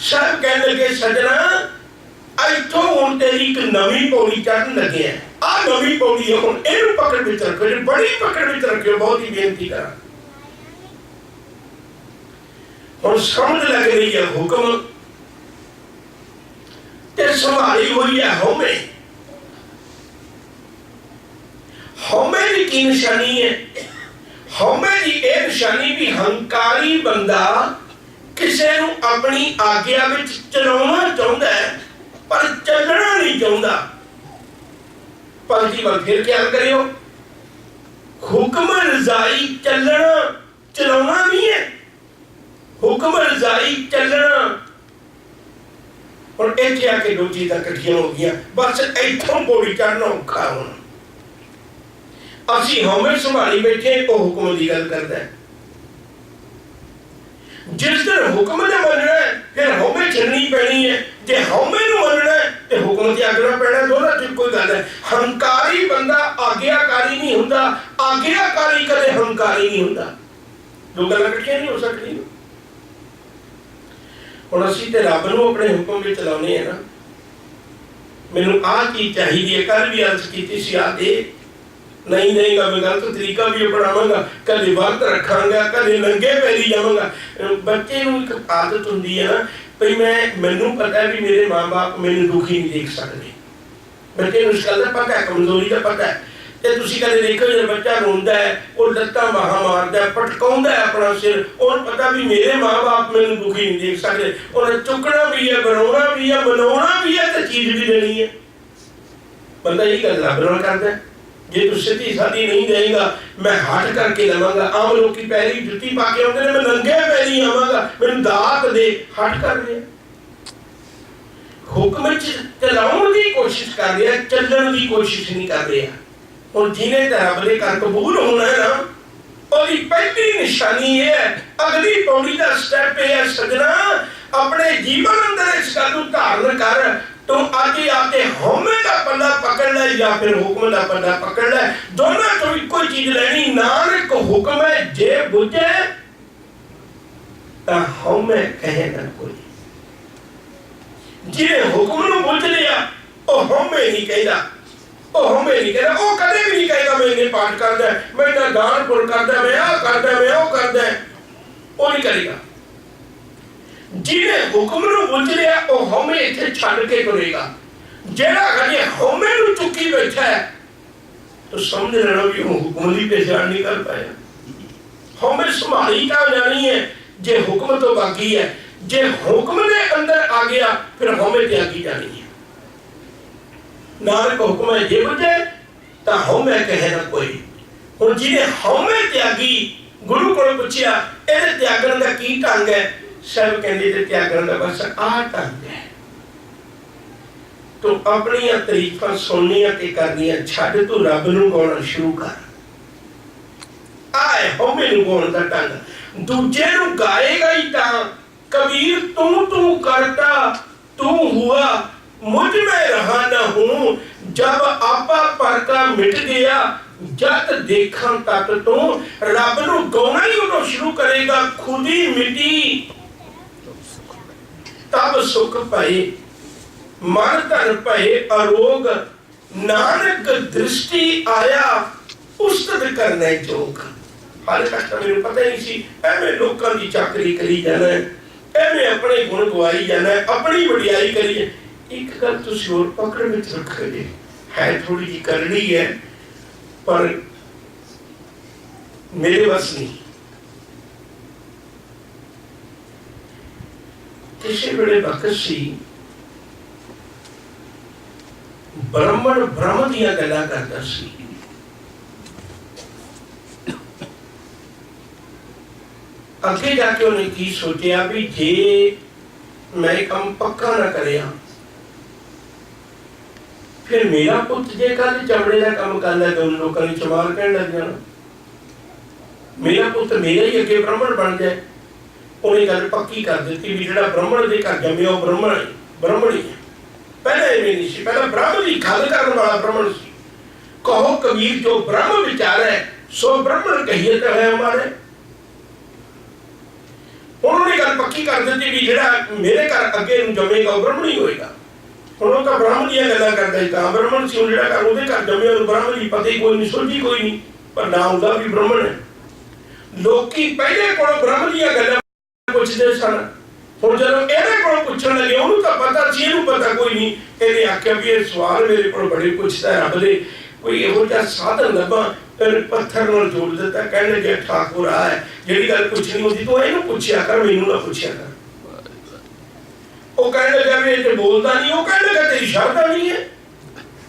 सब कहने लगे सजना इथों हुण तेरी एक नवीं पौड़ी चढ़न लगे हैं। आ नवीं पौड़ी है, हुण इहनूं पकड़ विच रखो, बड़ी पकड़ विच रखियो, बहुत ही बेनती करा। हुण समझ लग रही है हुक्म ते संभाली हुई है हौमे। हौमे की की निशानी है? हौमे की यह निशानी भी हंकारी बंदा किसी नूं अपनी आग्या विच चलाउणा चाहुंदा है पर चलना नहीं चाहुंदा। पंक्ति वल फिर ख्याल करियो, हुक्म रजाई चलना चलाउणा नहीं है, हुक्म रजाई चलना। और इत्थे आके दो चीज़ां इकट्ठियां हो गईयां, बस इत्थों पौड़ी चढ़ना औखा होना। असीं हौमे संभाली बैठे, वो हुक्म की गल करदा है। जिस दिन हुक्म ने मनना है फिर हौमे चलनी पैनी है, जे हौमे नूं मनना है तो हुक्म त्यागना पैना। दोनों च कोई गल है। हंकारी बंदा आग्याकारी नहीं हुंदा, आग्याकारी कदे हंकारी नहीं हुंदा। दो गल्लां इकट्ठियां नहीं हो सकदियां। हुण असीं ते रब नूं अपने हुक्म विच चलाउने आ ना, मैनूं आ चीज़ चाहिदी है। कल भी अर्ज कीती सी, आ दे नहीं नहीं मैं गलत तरीका भी अपनावांगा, कदे व्रत रखांगा, कदे नंगे पैरी जावांगा। बच्चे नूं एक आदत हुंदी है ना भई मैनूं पता है भी मेरे माँ बाप मैनूं दुखी नहीं देख सकते। बच्चे नूं इस गल दा पता है, कमजोरी दा पता है। ते तुसीं कदे देखो जो बच्चा रोंदा है, वो लत्तां बाहां मारदा है, पटकाउंदा है अपना सिर, उहनूं पता भी मेरे माँ बाप मैनूं दुखी नहीं देख सकते। उहने चुकना भी है, बनाउणा भी है, मनाउणा भी है ते चीज़ भी देनी है। बंदा यही गल रब नाल करदा है, जे तू सीधी सादी नहीं देगा मैं हट करके लवांगा। आम लोग पैरी जुत्ती पा के आते हैं, मैं नंगे पैरी आवांगा, मैनूं दात दे, हट कर दे। हुक्म चलाउण की कोशिश कर रहा, चलण की कोशिश नहीं कर रहा। और जिन्हें रब दे घर कबूल होना है ना, और पहली निशानी है, अगली पौड़ी का स्टेप है सजना, अपने जीवन अंदर इस गल नूं धारण कर। तू आगे आके हौमे का पल्ला पकड़ ले या फिर हुक्म का पल्ला पकड़ ले, दोनों तो इको चीज लेनी। नानक हुक्म है जे बुझे ता हौमे कहे ना कोई। जे हुक्म नूं बुझ लिया ओ हौमे नहीं कहदा, ओ हौमे नहीं कहदा, ओ कदे भी नहीं कहदा मैं इन्ने पाठ करदा, मैं इन्ना दान पुण्य करदा, मैं आ करदा, मैं ओ करदा, ओ नहीं करेगा। जिन्हें हुक्म नूं बुझ लिया वो हौमे इत्थे छड्ड के तुरेगा। जेड़ा कदे हौमे नूं चुकी बैठा है तो समझ लेना भी वो हुक्म की पहचान नहीं कर पाया। हौमे संभाली का जानी है जे हुक्म तो बाकी है, जे हुक्म दे अंदर आ गया फिर हौमे त्यागी जानी है। नानक हुक्म है जे बुझे ता हौमे कहे ना कोई। हुण जिन्हें हौमे त्यागी, गुरु को पूछया इहदे त्यागण दा की ढंग है, सब कहते त्यागण का बस आ ढंग है। तो अपनी तारीफां सुननियां ते करनियां छड्ड, तू रब नूं गाउणा शुरू कर। आए हौमे नूं गाउण दा ढंग। दूजे नूं गाएगा ही तां, कबीर तू तू करता तू हुआ मुझ में रहा न हूं, जब आपा पर का मिट गया जब देखा तक तू। रब नूं गाउणा ही उदों शुरू करेगा खुद ही मिटी तब सुख पाए, मन धन पाए अरोग, नानक दृष्टि आया उस्तत करने जोग। हाल तक मेरे पता नहीं सी, एवें लोकां दी चाकरी करी जाना है, एवें अपने गुण गवाई जाना है, अपनी वडियाई करी। एक गल तुसीं होर पकड़ विच रखो जी, है थोड़ी जी करनी है पर मेरे बस नहीं। किसी वेले वक्त सी ब्राह्मण ब्रह्म दियां गल्लां करदा सी। अगे जाके उन्हें की सोचा भी जे मैं काम पक्का ना करिया फिर मेरा पुत जे कल चमड़े का काम कर लिया तो उन लोगों ने चमार कहने लग जाना, मेरा पुत मेरा ही अगे ब्राह्मण बन जाए। उन्हें गल पक्की कर दी भी जो ब्राह्मण के घर जम्मिया ब्राह्मण ही है। पहले इवें नहीं सी, पहले ब्रह्म की गल करने वाला ब्राह्मण सी। कहो कबीर जो ब्रह्म विचार है सो ब्राह्मण कहिए तो है हमारे। उन्होंने गल पक्की कर दी भी जो मेरे घर अगे जमेगा वो ब्राह्मण ही होएगा। उन्होंने तो ब्राह्मण दी गल्लां करदा सी, ब्राह्मण सी जो घर उहदे घर जम्मिया ब्राह्मण की पता ही कोई नहीं, सुलझी कोई नहीं, पर नाम उहदा भी ब्राह्मण है। लोकी पहले को ब्रह्म दी गल्लां पुछदे सन, हुण जदों इहदे कोल पुछण लगे उहनूं तां पता सी, इहनूं पता कोई नहीं। इहने आख्या भी ये सवाल मेरे कोल बड़े पुछदा है, रब दे कोई इहो जिहा साधन लभा। पत्थर नाल जोड़ दिता, कहण लगे ठाकुर आ है जिहड़ी गल पुछनी होंदी तूं इहनूं पुछिया कर, मैनूं ना पुछिया कर। वो कहने लगा भी ये बोलता नहीं, वो कहने लगा तेरी शरधा नहीं है,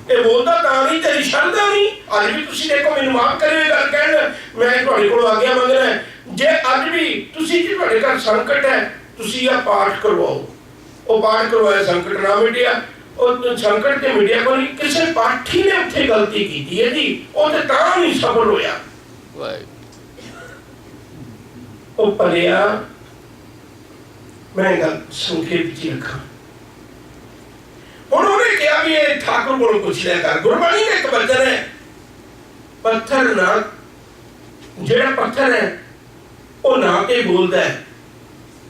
ये बोलता तां नहीं, तेरी शरधा नहीं। अज भी तुसीं देखो, मैनूं माफ करिओ गल कहण, मैं तुहाडे कोलों आग्या मंगना है, जे अज भी तुसीं जे तुहाडे घर संकट है, तुसीं आ पाठ करवाओ। वो पाठ करवाया, संकट ना मिटिया, और संकट ते मिटिया कोई किसी पाठी ने उत्थे गलती की है जी, वो तो तां नहीं सफल होया। वो भलिया मैं गल संक्षेप च रखा। हुण उन्हें कहा भी ये ठाकुर को पुछ लिया कर। गुरबाणी का एक वचन है, पत्थर ना, जेड़ा पत्थर है वो ना ते बोलदा है,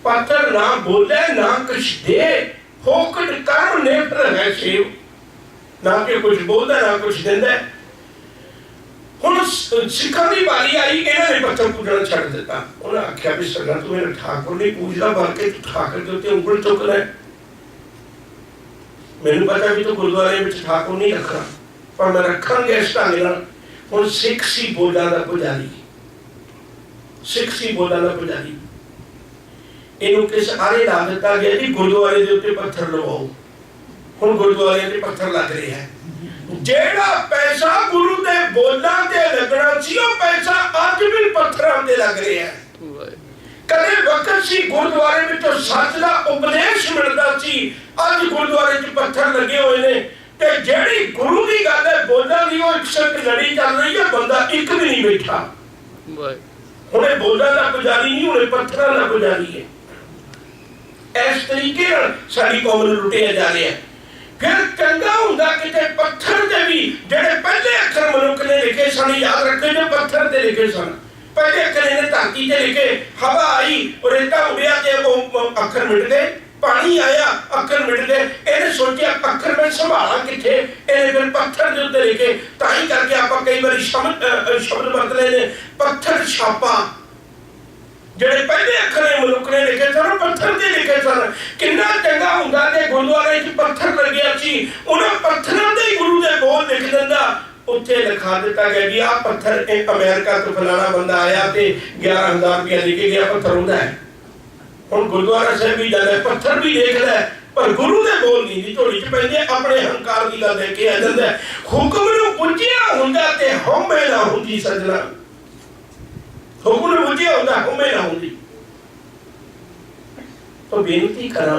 पत्थर ना बोले ना कुछ दे, फोकट कर्म ने फिर है सेव, ना के कुछ बोलदा ना कुछ देंदा। हुण सिखां दी बारी आई, इन्हां ने पत्थर पूजना छड्ड दिता। उन्हें आख्या भी सरदार तू मेरा ठाकुर नहीं पूजदा, बल्कि तू ठाकुर के उत्ते उंगल चुकदा है। मैनूं पता भी तो गुरुद्वारे में ठाकुर नहीं रखना, पर मैं रखांगे इस ढंग नाल। हुण सिख सी बोझां दा पुजारी, सिख सी बोझां दा पुजारी, इनू किस आरे ला दिता गया जी गुरुद्वारे दे उत्ते पत्थर लवाओ। हुण गुरुद्वारे दे पत्थर लग रहे हैं। जेड़ा पैसा गुरु दे बोलां ते लगना सी, ओ पैसा अज भी पत्थरां ते लग रहा है। कदे वक्त सी गुरुद्वारे विचों सच दा उपदेश मिलदा सी, अज गुरुद्वारे च पत्थर लगे हुए ने। ते जेड़ी गुरु दी गल है बोलां दी, ओ एक सिर्फ लड़ी चल रही है, बंदा एक भी नहीं बैठा। हुणे बोलां दा पुजारी नहीं, हुणे पत्थरां दा पुजारी है। इस तरीके सारी कौम नूं लुटिया जा रहा है। फिर चंगा हुंदा किते पत्थर दे भी जेड़े पहले अक्षर मनुख ने लिखे सन, याद रखो जो पत्थर ते लिखे सन। पहले अक्षर इन्हें धरती ते लिखे, हवा आई और रेता उड़िया ते वो अक्षर मिट गए, पानी आया अक्षर मिट गए। इन्हें सोचा अक्षर में संभाला किथे, इन्हें फिर पत्थर दे उत्ते लिखे। ताई करके आपां कई बार शब्द बदले ने, पत्थर छापा। जेड़े पहले अखर मनुख ने लिखे सन, पत्थर ते लिखे सन। कितना चंगा हुंदा जे गुरुद्वारे च पत्थर लग्या सी, उन्हां पत्थरां ते गुरु दे बोल लिख दिंदा। उत्थे लिखा दिता गया जी आ पत्थर एक अमेरिका तो फलाना बंदा आया ते 11,000 रुपया लेके गया, पत्थर हुंदा है। हुण गुरुद्वारा साहिब भी जांदा है, पत्थर भी देखदा है, पर गुरु दे बोल नहीं जी झोली च पैंदे, अपने हंकार दी गल लेके आ जांदा है। हुक्म नूं पुज्जिया हुंदा ते हौमे ना हुंदी सजना, हुक्म बुझिया होता हमें ना होती। तो बेनती करा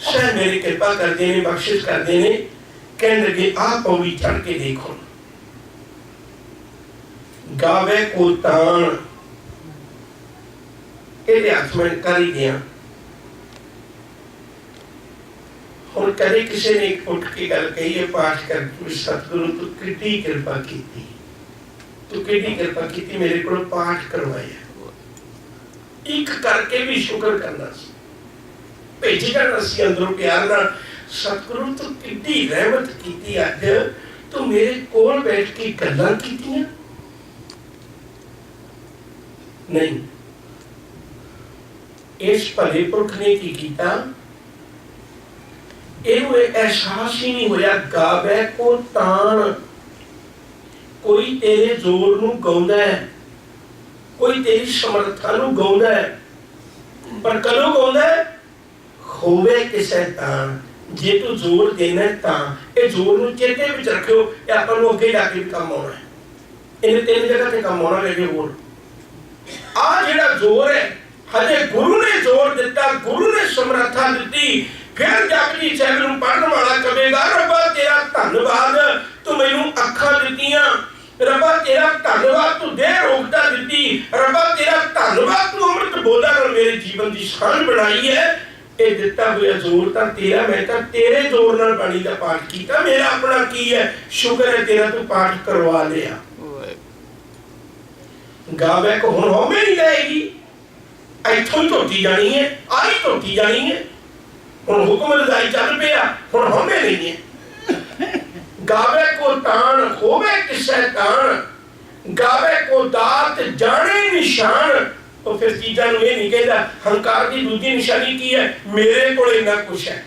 शायद मेरी कृपा कर देने, बख्शिश कर देने। कहने लगे आप पौड़ी चढ़ के देखो, गावे को तान ये हाथ में कर ही दिया। और कदे किसी ने उठ के गल कही है, पाठ कर सतगुरु तू कितनी कृपा की, तू कितनी कृपा की, मेरे को पाठ करवाया। एक करके भी शुक्र करना सी, भेजी करना सी अंदरों प्यार ना। सतगुरु तू कितनी रहमत की, अज तू मेरे कोल बैठ के गल्लां कीतियां नहीं। इस भले पुरख ने की कीता, इहनूं एहसास ही नहीं होया। गावे को तान, कोई तेरे जोर नूं गाउंदा है, कोई तेरी समर्था नूं गाउंदा है, पर कदों गाउंदा है? होवे किसे तान, जे तू जोर देना तां। ये जोर नूं चेते विच रखियो, ये आपां नूं अगे जाके भी काम आउणा है। इन्हें तीन जगह ते काम आउणा है। होर आ जिहड़ा जोर है, हजे गुरु ने जोर दिता, गुरु ने समर्था दिती। फिर जपजी साहिब नूं पढ़न वाला कहेगा, रब्बा तेरा धन्नवाद, तू मैनूं अखां दित्तियां, रब्बा तेरा धन्नवाद तू देह रोकता दित्ती, रब्बा तेरा धन्नवाद तू अमृत बोला नाल मेरे जीवन की शान बनाई है। ये दिता हुआ जोर तां तेरा, मैं तां तेरे जोर नाल बाणी दा पाठ कीता, मेरा अपना की है। शुक्र है तेरा तू पाठ करवा लिया। गावे को हुण होवे नहीं जाएगी, इत्थों ही धोती जानी है, आई धोती जानी है। हुण हुक्म रजाई चल पिया, हुण होवे नहीं है। गावे को तान, होवे किसे तान, गावे को दात, जाने निशान। तो फिर चीज़ां नूं ये नहीं कहता। हंकार की दूसरी निशानी की है, मेरे को इन्ना कुछ है।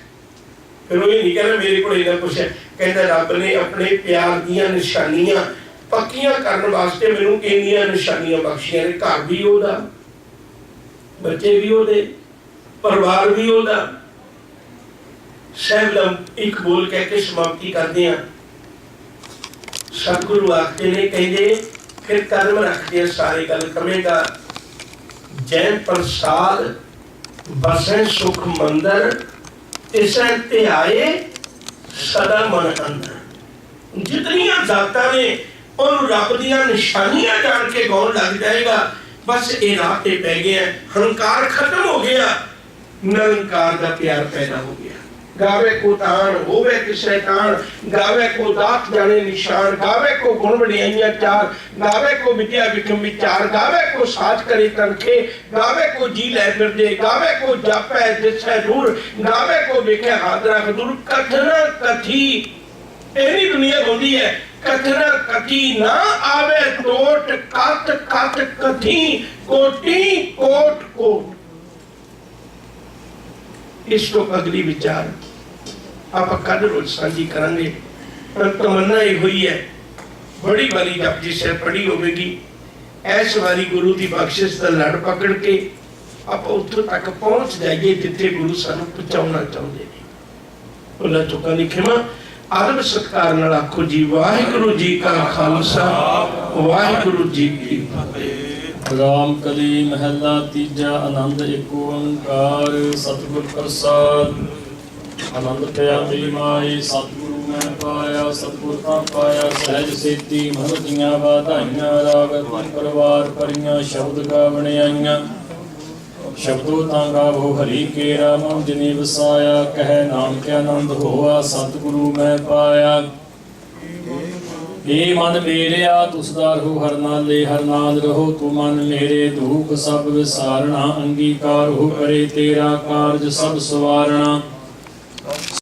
फिर वो ये नहीं कहना मेरे को इन्ना कुछ है, कहता रब ने अपने प्यार दीयां निशानियां पक्कियां करने वास्ते मैनूं इन्नियां निशानियां बख्शियां ने। घर भी ओहदा, बच्चे भी ओहदे, परिवार भी ओहदा, ਸਾਹਿਬ ਦਾ ਇੱਕ ਬੋਲ ਕਹਿ ਕੇ ਸਮਾਪਤੀ ਕਰਦੇ ਹਾਂ। सतगुरु आखते ने कहते फिर कर्म रखते सारे गल कमेगा जैन प्रसाद बसे सुख मंदिर तिसै ध्याए सदा मन अंदर। जितनियां जातां ने उन रब दियां निशानियां जान के गौर लग जाएगा। बस ये राह पे पै गया, हंकार खत्म हो गया, निरंकार का प्यार पैदा हो गया। गावे को तान होवे कि शैतान, गावे को दात जाने निशान, गावे को गुण बढ़ियाइयां चार, गावे को विद्या विक्रम विचार, गावे को साज करे तनखे, गावे को जी लै फिरदे, गावे को जापै दिसै दूर, गावे को वेखे हादरा खदूर। कथना कथी एनी दुनिया होंदी है, कथना कथी ना आवे टोट, कत कत कथी कोटि कोट कोट। इस तो अगली विचार आप कल रोज साझी करेंगे। पर तमन्ना ये हुई है, बड़ी बारी जपजी ਸਾਹਿਬ पढ़ी होगी, इस बारी गुरु की बख्शिश का लड़ पकड़ के आप उत्थों तक पहुंच जाइए जिथे गुरु सानू पहुंचाना चाहते हैं। भुला चुका नहीं खिमा। आदब सत्कार नाल आखो जी वाहिगुरु जी का खालसा वाहिगुरु जी की फतेह। राम कली महला तीजा आनंद एक ओंकार सतगुर प्रसाद। आनंद पया मेरी माए सतगुरु मैं पाया, सतगुर का पाया सहज सेती मन दियां वाधाइयां। राग धुन परवार परियां शब्द गावण आईयां, शब्दों तां गावो हरि केरा। मन जिने वसाया कह नानक आनंद होआ, सतगुरु मैं पाया। हे मन मेरेया तुसदा रहो हर नाले, हर नाल रहो तू मन मेरे। दुख सब विसारना अंगीकार हो करे तेरा कारज सब सवारना।